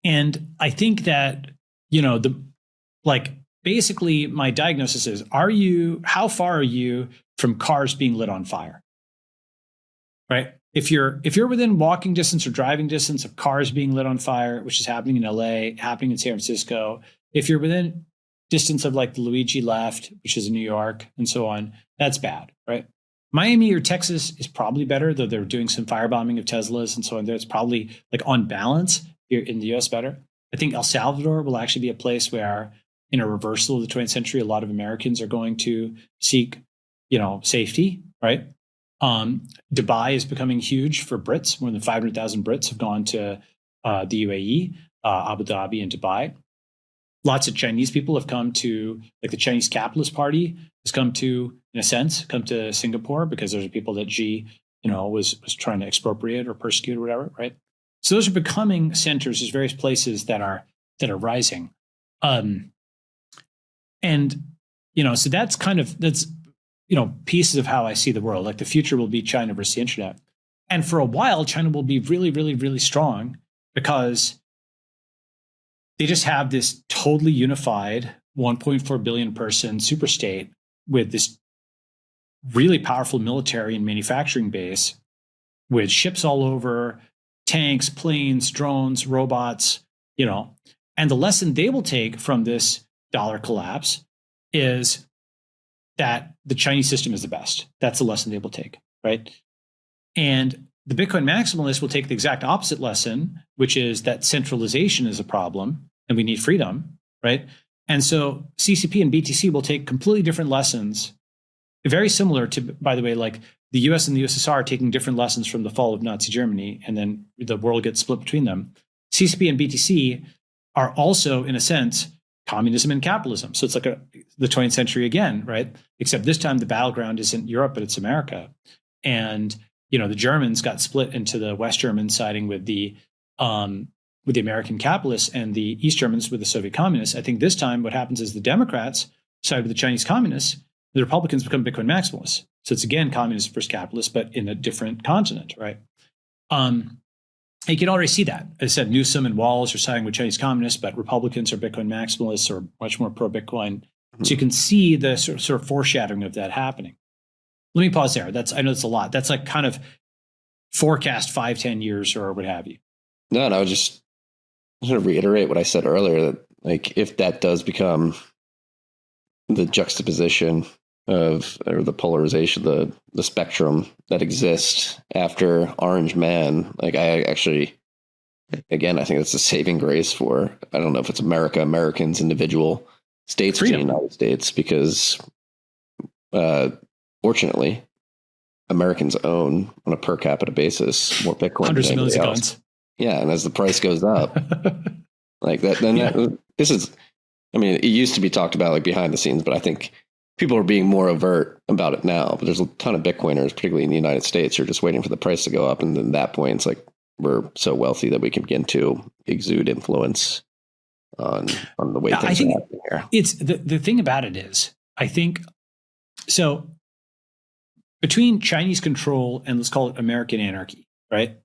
And I think that, basically my diagnosis is, how far are you from cars being lit on fire? Right? If you're within walking distance or driving distance of cars being lit on fire, which is happening in LA, happening in San Francisco, if you're within distance of like the Luigi left, which is in New York and so on, that's bad, right? Miami or Texas is probably better, though they're doing some firebombing of Teslas and so on. It's probably like on balance here in the US better. I think El Salvador will actually be a place where in a reversal of the 20th century, a lot of Americans are going to seek, safety, right? Dubai is becoming huge for Brits. More than 500,000 Brits have gone to the UAE, Abu Dhabi and Dubai. Lots of Chinese people have come to, like the Chinese Capitalist Party has come to, in a sense, come to Singapore because those are people that Xi, was trying to expropriate or persecute or whatever, right? So those are becoming centers. There's various places that are rising. So that's pieces of how I see the world. Like the future will be China versus the internet. And for a while, China will be really, really, really strong because they just have this totally unified 1.4 billion person superstate with this really powerful military and manufacturing base with ships all over, tanks, planes, drones, robots, and the lesson they will take from this dollar collapse is that the Chinese system is the best. That's the lesson they will take, right? And the Bitcoin maximalists will take the exact opposite lesson, which is that centralization is a problem and we need freedom, right? And so CCP and BTC will take completely different lessons, very similar to, by the way, like the US and the USSR are taking different lessons from the fall of Nazi Germany, and then the world gets split between them. CCP and BTC are also, in a sense, communism and capitalism. So it's like the 20th century again, right? Except this time the battleground isn't Europe, but it's America. And, the Germans got split into the West Germans siding with the American capitalists and the East Germans with the Soviet communists. I think this time what happens is the Democrats side with the Chinese communists, the Republicans become Bitcoin maximalists. So it's again communist versus capitalist, but in a different continent, right? You can already see that. As I said, Newsom and Walz are siding with Chinese communists, but Republicans are Bitcoin maximalists or much more pro-Bitcoin. Mm-hmm. So you can see the sort of foreshadowing of that happening. Let me pause there. I know that's a lot. That's like kind of forecast 5-10 years or what have you. No, I was just going to reiterate what I said earlier, that like if that does become the juxtaposition of, or the polarization, the spectrum that exists after Orange Man, like I actually, again, I think that's a saving grace for, I don't know if it's Americans, individual states in the United States, because fortunately, Americans own on a per capita basis more Bitcoin hundreds than of millions of else. guns. Yeah, and as the price goes up, like that, then this is. I mean, it used to be talked about like behind the scenes, but I think people are being more overt about it now. But there's a ton of Bitcoiners, particularly in the United States, who are just waiting for the price to go up, and then at that point, it's like, we're so wealthy that we can begin to exude influence on the way things are happening here. It's the thing about it is, I think, so between Chinese control and let's call it American anarchy, right?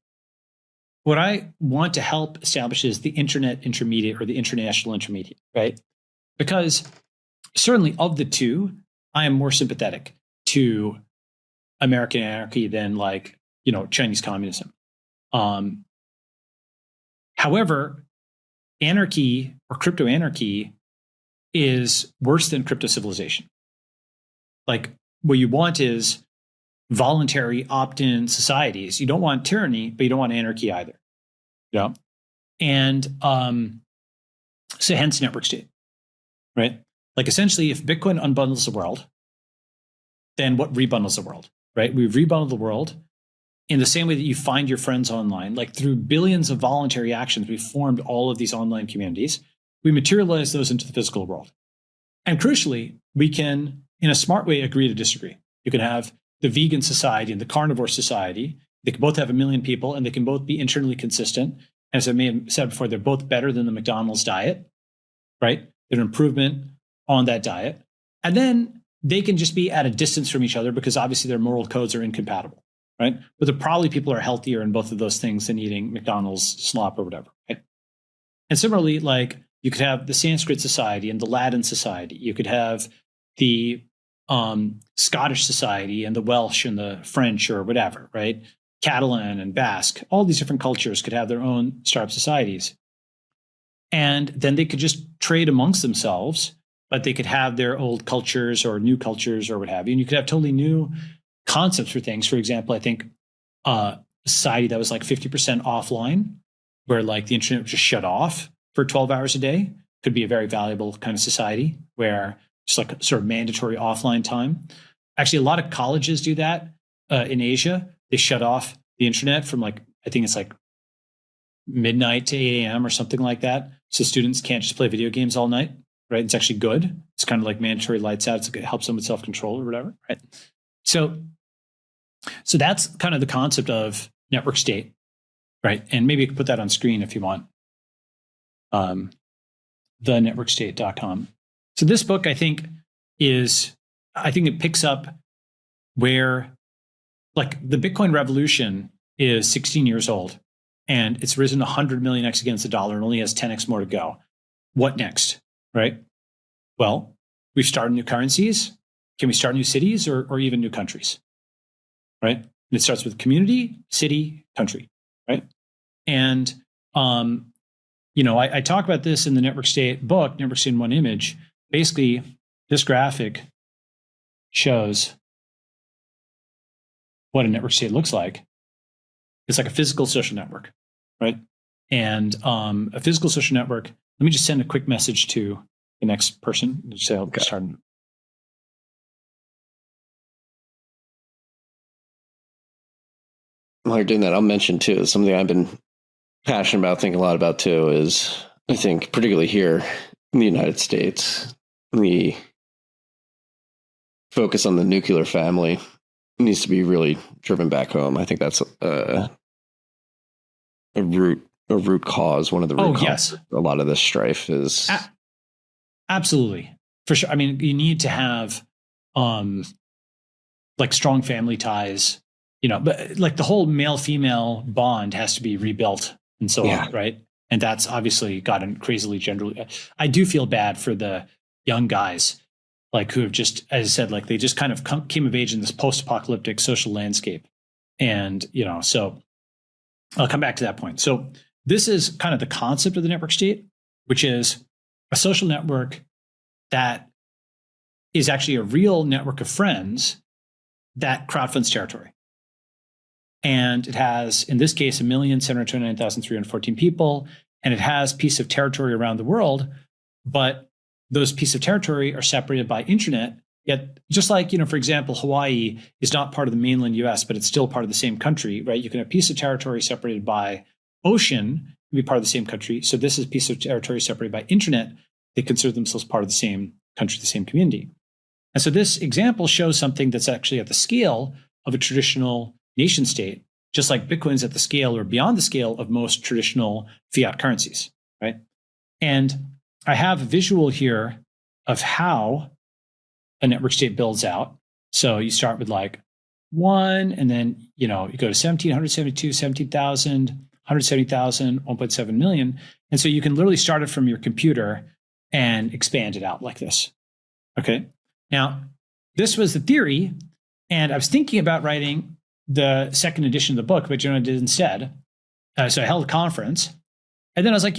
What I want to help establish is the internet intermediate or the international intermediate, right? Because certainly of the two, I am more sympathetic to American anarchy than like, Chinese communism. However, anarchy or crypto anarchy is worse than crypto civilization. Like what you want is voluntary opt-in societies. You don't want tyranny, but you don't want anarchy either. And so hence network state, right? Like essentially if Bitcoin unbundles the world, then what rebundles the world, right? We've rebundled the world in the same way that you find your friends online, like through billions of voluntary actions, we formed all of these online communities. We materialize those into the physical world. And crucially, we can, in a smart way, agree to disagree. You can have the vegan society and the carnivore society. They can both have 1 million people and they can both be internally consistent. As I may have said before, they're both better than the McDonald's diet, right? They're an improvement on that diet. And then they can just be at a distance from each other because obviously their moral codes are incompatible, right? But probably people are healthier in both of those things than eating McDonald's slop or whatever, right? And similarly, like you could have the Sanskrit society and the Latin society. You could have the Scottish society and the Welsh and the French or whatever, right? Catalan and Basque, all these different cultures could have their own startup societies. And then they could just trade amongst themselves, but they could have their old cultures or new cultures or what have you. And you could have totally new concepts for things. For example, I think a society that was like 50% offline, where like the internet was just shut off for 12 hours a day, could be a very valuable kind of society where just like a sort of mandatory offline time. Actually, a lot of colleges do that in Asia. They shut off the internet from like, I think it's like midnight to 8 a.m. or something like that. So students can't just play video games all night, right? It's actually good. It's kind of like mandatory lights out. It helps them with self-control or whatever, right? So that's kind of the concept of network state, right? And maybe you can put that on screen if you want. thenetworkstate.com. So this book, I think it picks up where like the Bitcoin revolution is 16 years old and it's risen 100 million X against the dollar and only has 10X more to go. What next, right? Well, we've started new currencies. Can we start new cities or even new countries, right? And it starts with community, city, country, right? And, I talk about this in the Network State book, Network State in One Image. Basically, this graphic shows what a network state looks like. It's like a physical social network, right? And a physical social network, let me just send a quick message to the next person. Just say I'll start. While you're doing that, I'll mention too, something I've been passionate about, thinking a lot about too, is I think particularly here in the United States, the focus on the nuclear family needs to be really driven back home. I think that's a root cause. One of the root causes of a lot of this strife is absolutely, for sure. I mean, you need to have like strong family ties, but like the whole male-female bond has to be rebuilt and so on, right? And that's obviously gotten crazily generally. I do feel bad for the young guys, like who have just, as I said, like they just kind of came of age in this post-apocalyptic social landscape. And, so I'll come back to that point. So this is kind of the concept of the network state, which is a social network that is actually a real network of friends that crowdfunds territory. And it has, in this case, 1,729,314 people, and it has pieces of territory around the world, but those pieces of territory are separated by internet. Yet, just like, for example, Hawaii is not part of the mainland US, but it's still part of the same country, right? You can have a piece of territory separated by ocean, be part of the same country. So this is a piece of territory separated by internet. They consider themselves part of the same country, the same community. And so this example shows something that's actually at the scale of a traditional nation state, just like Bitcoin's at the scale or beyond the scale of most traditional fiat currencies, right? And I have a visual here of how a network state builds out. So you start with like 1, and then, you go to 17, 172, 17,000, 170,000, 1.7 million. And so you can literally start it from your computer and expand it out like this. Okay. Now, this was the theory, and I was thinking about writing the second edition of the book, but I did instead. So I held a conference, and then I was like,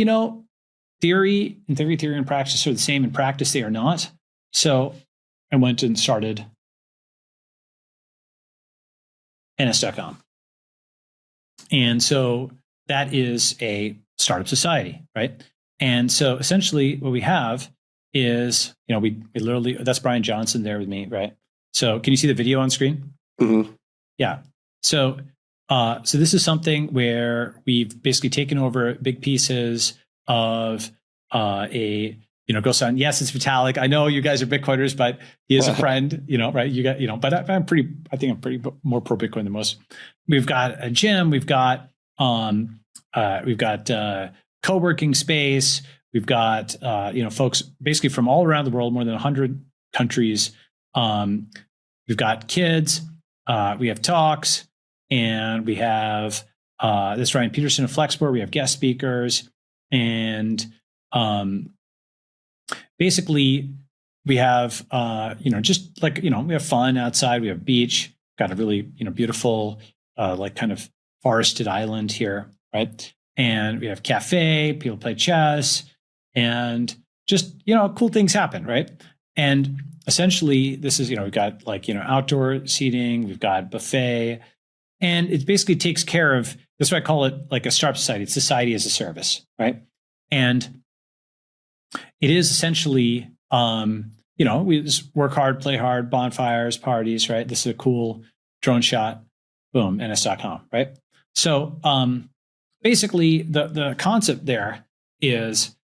theory and practice are the same. In practice, they are not. So I went and started ns.com. And so that is a startup society, right? And so essentially what we have is, we literally, that's Brian Johnson there with me, right? So can you see the video on screen? Mm-hmm. Yeah. So this is something where we've basically taken over big pieces of a Go Sign. Yes, it's Vitalik. I know you guys are Bitcoiners, but he is a friend, right? You got, but I think I'm pretty more pro Bitcoin than most. We've got a gym. We've got co-working space. We've got, folks basically from all around the world, more than 100 countries. We've got kids. We have talks, and we have this Ryan Peterson of Flexport. We have guest speakers, and basically we have just like we have fun outside. We have beach. Got a really beautiful like kind of forested island here, right? And we have cafe. People play chess, and just cool things happen, right? And essentially, this is we've got like outdoor seating. We've got buffet, and it basically takes care of. That's why I call it like a startup society. It's society as a service, right? And it is essentially, we just work hard, play hard, bonfires, parties, right? This is a cool drone shot. Boom, ns.com, right? So basically, the concept there is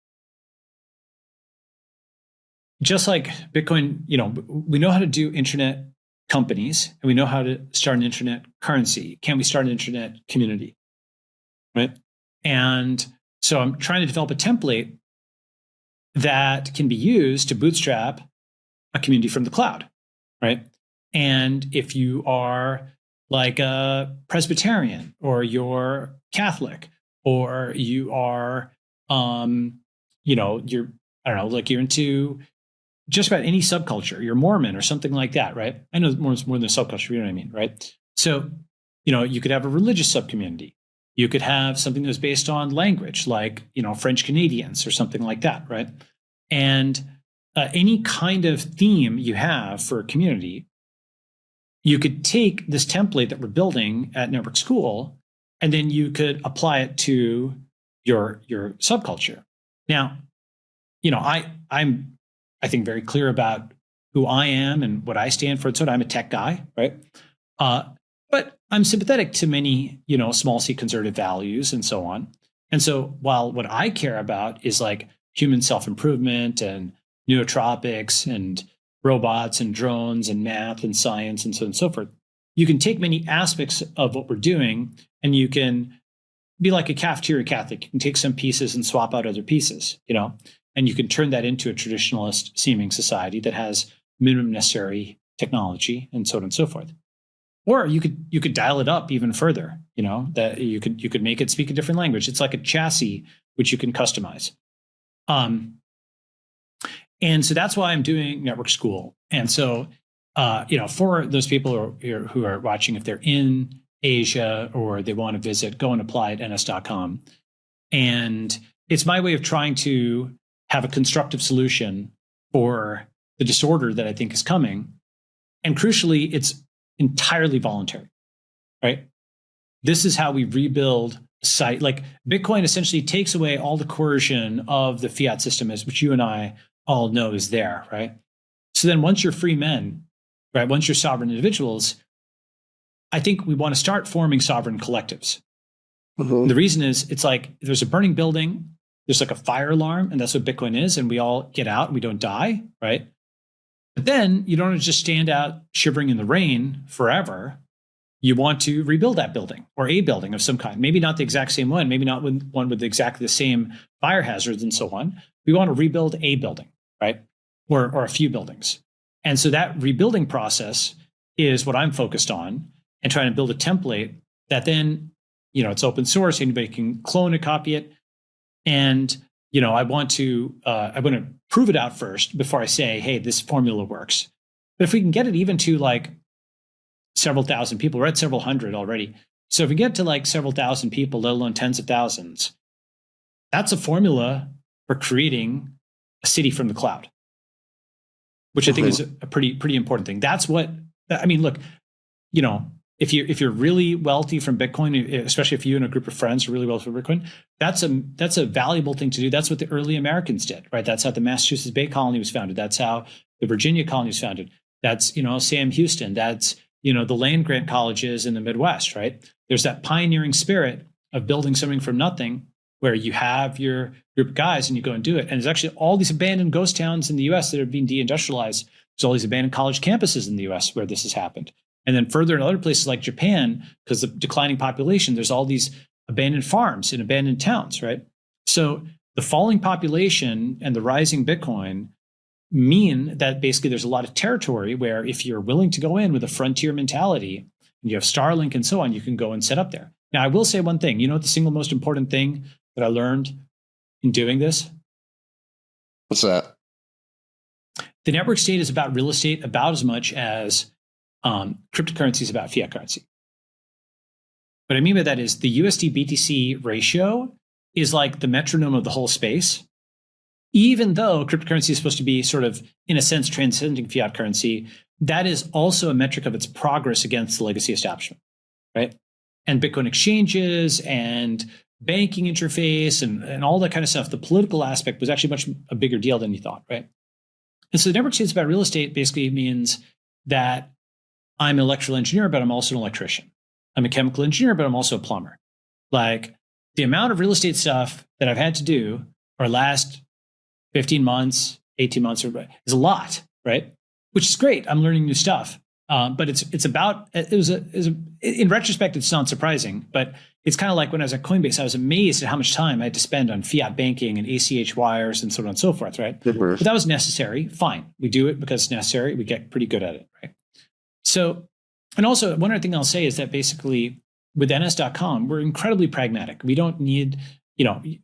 just like Bitcoin. We know how to do internet companies, and we know how to start an internet currency. Can we start an internet community, right? And so I'm trying to develop a template that can be used to bootstrap a community from the cloud, right? And if you are like a Presbyterian, or you're Catholic, or you are, you're, I don't know, like you're into just about any subculture, you're Mormon or something like that, right? I know more than a subculture, you know what I mean, right? So, you could have a religious subcommunity. You could have something that's based on language, like, French Canadians or something like that, right? And any kind of theme you have for a community, you could take this template that we're building at Network School, and then you could apply it to your subculture. Now, I'm I think very clear about who I am and what I stand for. So I'm a tech guy, right? But I'm sympathetic to many, small c conservative values and so on. And so while what I care about is like human self-improvement and nootropics and robots and drones and math and science and so on and so forth, you can take many aspects of what we're doing, and you can be like a cafeteria Catholic. You can take some pieces and swap out other pieces, and you can turn that into a traditionalist seeming society that has minimum necessary technology and so on and so forth. Or you could dial it up even further, that you could make it speak a different language. It's like a chassis which you can customize. And so that's why I'm doing Network School. And so, for those people who are watching, if they're in Asia or they want to visit, go and apply at ns.com. And it's my way of trying to have a constructive solution for the disorder that I think is coming. And crucially, it's entirely voluntary, right? This is how we rebuild site. Like Bitcoin essentially takes away all the coercion of the fiat system, which you and I all know is there, right? So then once you're free men, right? Once you're sovereign individuals, I think we want to start forming sovereign collectives. Mm-hmm. The reason is it's like there's a burning building, there's like a fire alarm, and that's what Bitcoin is, and we all get out and we don't die, right? But then you don't just stand out shivering in the rain forever. you want to rebuild that building or a building of some kind. Maybe not the exact same one, maybe not one with exactly the same fire hazards and so on. We want to rebuild a building, right? Or a few buildings. And so that rebuilding process is what I'm focused on, and trying to build a template that then, it's open source. Anybody can clone it, copy it. And, I want to prove it out first before I say, hey, this formula works. But if we can get it even to like several thousand people, we're at several hundred already. So if we get to like several thousand people, let alone tens of thousands, that's a formula for creating a city from the cloud, which I think is a pretty important thing. That's what, look, if you're really wealthy from Bitcoin, especially if you and a group of friends are really wealthy from Bitcoin, that's a valuable thing to do. That's what the early Americans did, right? That's how the Massachusetts Bay Colony was founded. That's how the Virginia Colony was founded. That's, Sam Houston. That's, the land grant colleges in the Midwest, right? There's that pioneering spirit of building something from nothing, where you have your group of guys and you go and do it. And there's actually all these abandoned ghost towns in the US that are being deindustrialized. There's all these abandoned college campuses in the US where this has happened. And then further in other places like Japan, because of declining population, there's all these abandoned farms in abandoned towns, right? So the falling population and the rising Bitcoin mean that basically there's a lot of territory where if you're willing to go in with a frontier mentality, and you have Starlink and so on, you can go and set up there. Now, I will say one thing. What the single most important thing that I learned in doing this? What's that? The network state is about real estate about as much as cryptocurrency is about fiat currency. What I mean by that is the USD BTC ratio is like the metronome of the whole space. Even though cryptocurrency is supposed to be sort of, in a sense, transcending fiat currency, that is also a metric of its progress against the legacy establishment, right? And Bitcoin exchanges and banking interface and all that kind of stuff, the political aspect was actually much a bigger deal than you thought, right? And so the network states about real estate basically means that I'm an electrical engineer, but I'm also an electrician. I'm a chemical engineer, but I'm also a plumber. Like the amount of real estate stuff that I've had to do or last 15 months, 18 months is a lot, right? Which is great. I'm learning new stuff. But it's about, in retrospect, it's not surprising, but it's kind of like when I was at Coinbase, I was amazed at how much time I had to spend on fiat banking and ACH wires and so on and so forth, right? But that was necessary. Fine. We do it because it's necessary. We get pretty good at it, right? So, and also one other thing I'll say is that basically with ns.com, we're incredibly pragmatic. We don't need,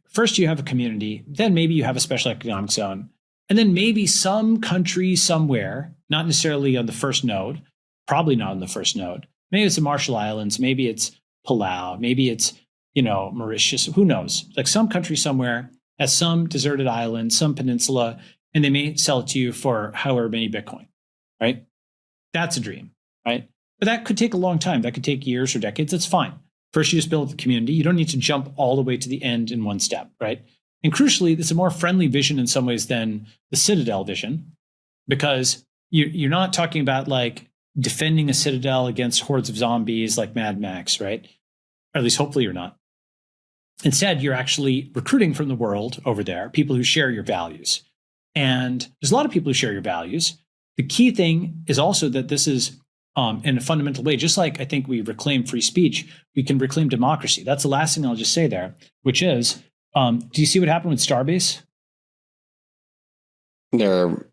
first you have a community, then maybe you have a special economic zone, and then maybe some country somewhere, not necessarily on the first node, probably not on the first node. Maybe it's the Marshall Islands, maybe it's Palau, maybe it's, Mauritius, who knows? Like some country somewhere has some deserted island, some peninsula, and they may sell it to you for however many Bitcoin, right? That's a dream, right? But that could take a long time. That could take years or decades. That's fine. First, you just build the community. You don't need to jump all the way to the end in one step, right? And crucially, it's a more friendly vision in some ways than the Citadel vision, because you're not talking about like defending a citadel against hordes of zombies like Mad Max, right? Or at least hopefully you're not. Instead, you're actually recruiting from the world over there, people who share your values. And there's a lot of people who share your values. The key thing is also that this is, in a fundamental way, just like I think we reclaim free speech, we can reclaim democracy. That's the last thing I'll just say there, which is, do you see what happened with Starbase? They're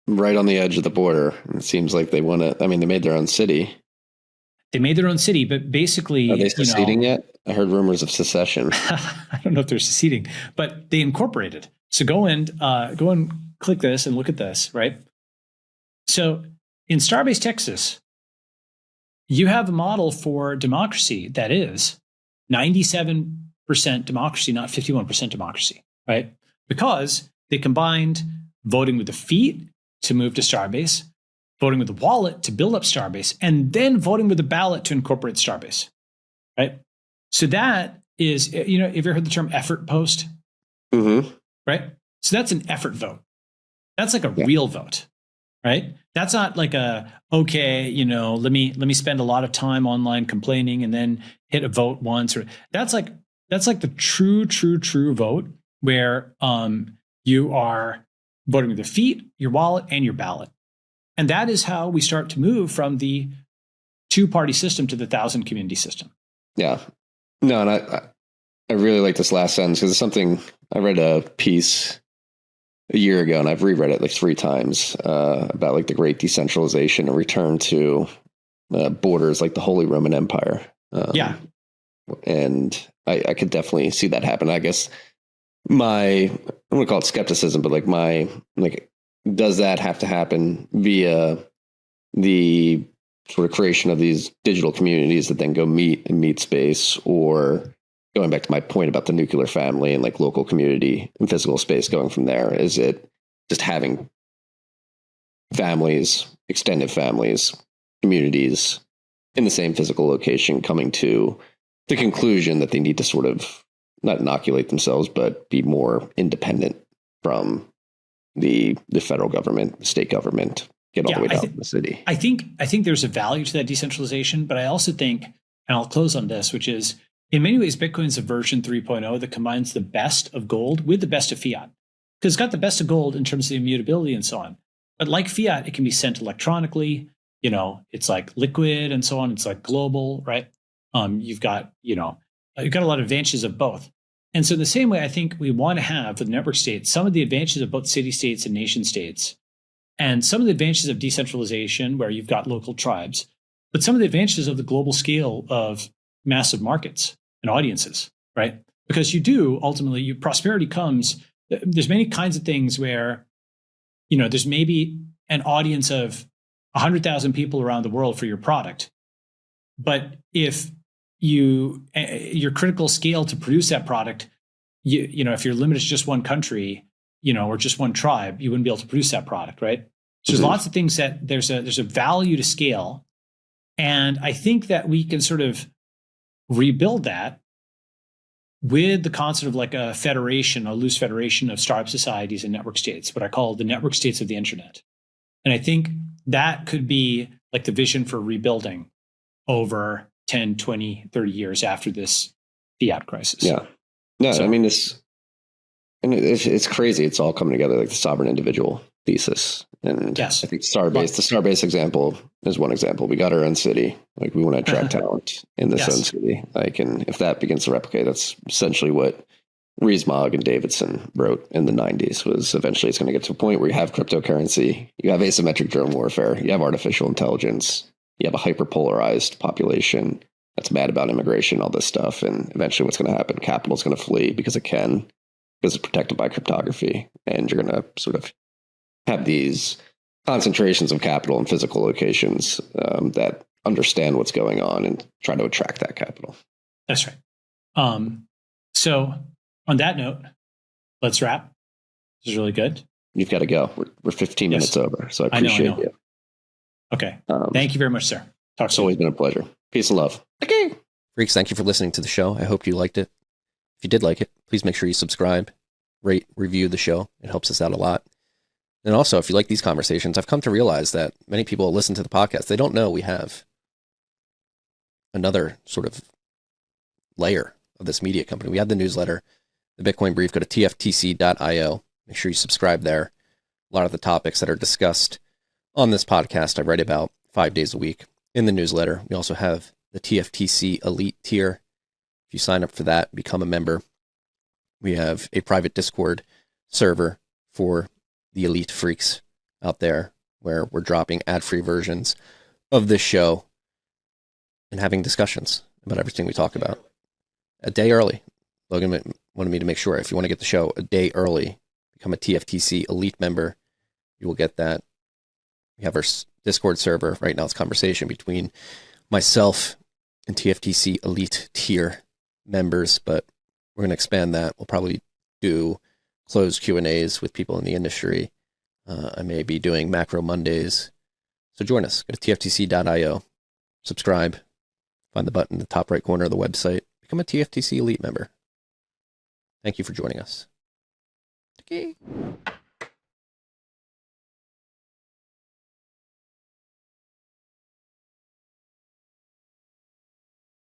right on the edge of the border. It seems like they want to, they made their own city. They made their own city, but basically... Are they seceding yet? I heard rumors of secession. I don't know if they're seceding, but they incorporated. So go and click this and look at this, right? So in Starbase Texas, you have a model for democracy that is 97% democracy, not 51% democracy, right? Because they combined voting with the feet to move to Starbase, voting with the wallet to build up Starbase, and then voting with the ballot to incorporate Starbase, right? So that is, have you ever heard the term effort post? Mm-hmm. Right? So that's an effort vote. That's like a real vote, right? That's not like let me spend a lot of time online complaining and then hit a vote once. Or that's like the true vote where you are voting with your feet, your wallet, and your ballot. And that is how we start to move from the two-party system to the 1,000 community system. Yeah. No, and I really like this last sentence because it's something I read a piece a year ago, and I've reread it like 3 times about like the great decentralization and return to borders like the Holy Roman Empire. Yeah. And I could definitely see that happen. I guess I'm going to call it skepticism, but like does that have to happen via the sort of creation of these digital communities that then go meet in meet space, or going back to my point about the nuclear family and like local community and physical space going from there? Is it just having families, extended families, communities in the same physical location coming to the conclusion that they need to sort of not inoculate themselves, but be more independent from the federal government, the state government, get all the way down to the city? I think there's a value to that decentralization, but I also think, and I'll close on this, which is in many ways, Bitcoin's a version 3.0 that combines the best of gold with the best of fiat, because it's got the best of gold in terms of the immutability and so on. But like fiat, it can be sent electronically. It's like liquid and so on. It's like global, right? You've got a lot of advantages of both. And so in the same way, I think we want to have for the network states some of the advantages of both city states and nation states, and some of the advantages of decentralization where you've got local tribes, but some of the advantages of the global scale of massive markets and audiences, right? Because you do ultimately, prosperity comes, there's many kinds of things where, there's maybe an audience of 100,000 people around the world for your product. But if your critical scale to produce that product, if you're limited to just one country, or just one tribe, you wouldn't be able to produce that product, right? So there's lots of things that there's a value to scale. And I think that we can sort of rebuild that with the concept of like a federation, a loose federation of startup societies and network states, what I call the network states of the internet. And I think that could be like the vision for rebuilding over 10, 20, 30 years after this fiat crisis. Yeah. No, so, I mean, it's crazy. It's all coming together, like the sovereign individual thesis. And yes. I think the Starbase example is one example. We got our own city. Like, we want to attract talent in this own city. Like, and if that begins to replicate, that's essentially what Rees-Mogg and Davidson wrote in the 90s, was eventually it's going to get to a point where you have cryptocurrency, you have asymmetric drone warfare, you have artificial intelligence, you have a hyperpolarized population that's mad about immigration, all this stuff. And eventually what's going to happen? Capital is going to flee because it can, because it's protected by cryptography. And you're going to sort of have these concentrations of capital in physical locations that understand what's going on and try to attract that capital. That's right. So on that note, let's wrap. This is really good. You've got to go. We're 15 minutes over, so I appreciate you. Okay. Thank you very much, sir. It's always been a pleasure. Peace and love. Okay. Freaks, thank you for listening to the show. I hope you liked it. If you did like it, please make sure you subscribe, rate, review the show. It helps us out a lot. And also, if you like these conversations, I've come to realize that many people listen to the podcast. They don't know we have another sort of layer of this media company. We have the newsletter, the Bitcoin Brief. Go to tftc.io. Make sure you subscribe there. A lot of the topics that are discussed on this podcast, I write about 5 days a week in the newsletter. We also have the TFTC Elite tier. If you sign up for that, become a member. We have a private Discord server for the elite freaks out there where we're dropping ad-free versions of this show and having discussions about everything we talk about a day early. Logan wanted me to make sure if you want to get the show a day early, become a TFTC Elite member. You will get that. We have our Discord server. Right now it's conversation between myself and TFTC Elite tier members, but we're going to expand that. We'll probably do closed Q&As with people in the industry. I may be doing Macro Mondays. So join us. Go to tftc.io. Subscribe. Find the button in the top right corner of the website. Become a TFTC Elite member. Thank you for joining us. Okay.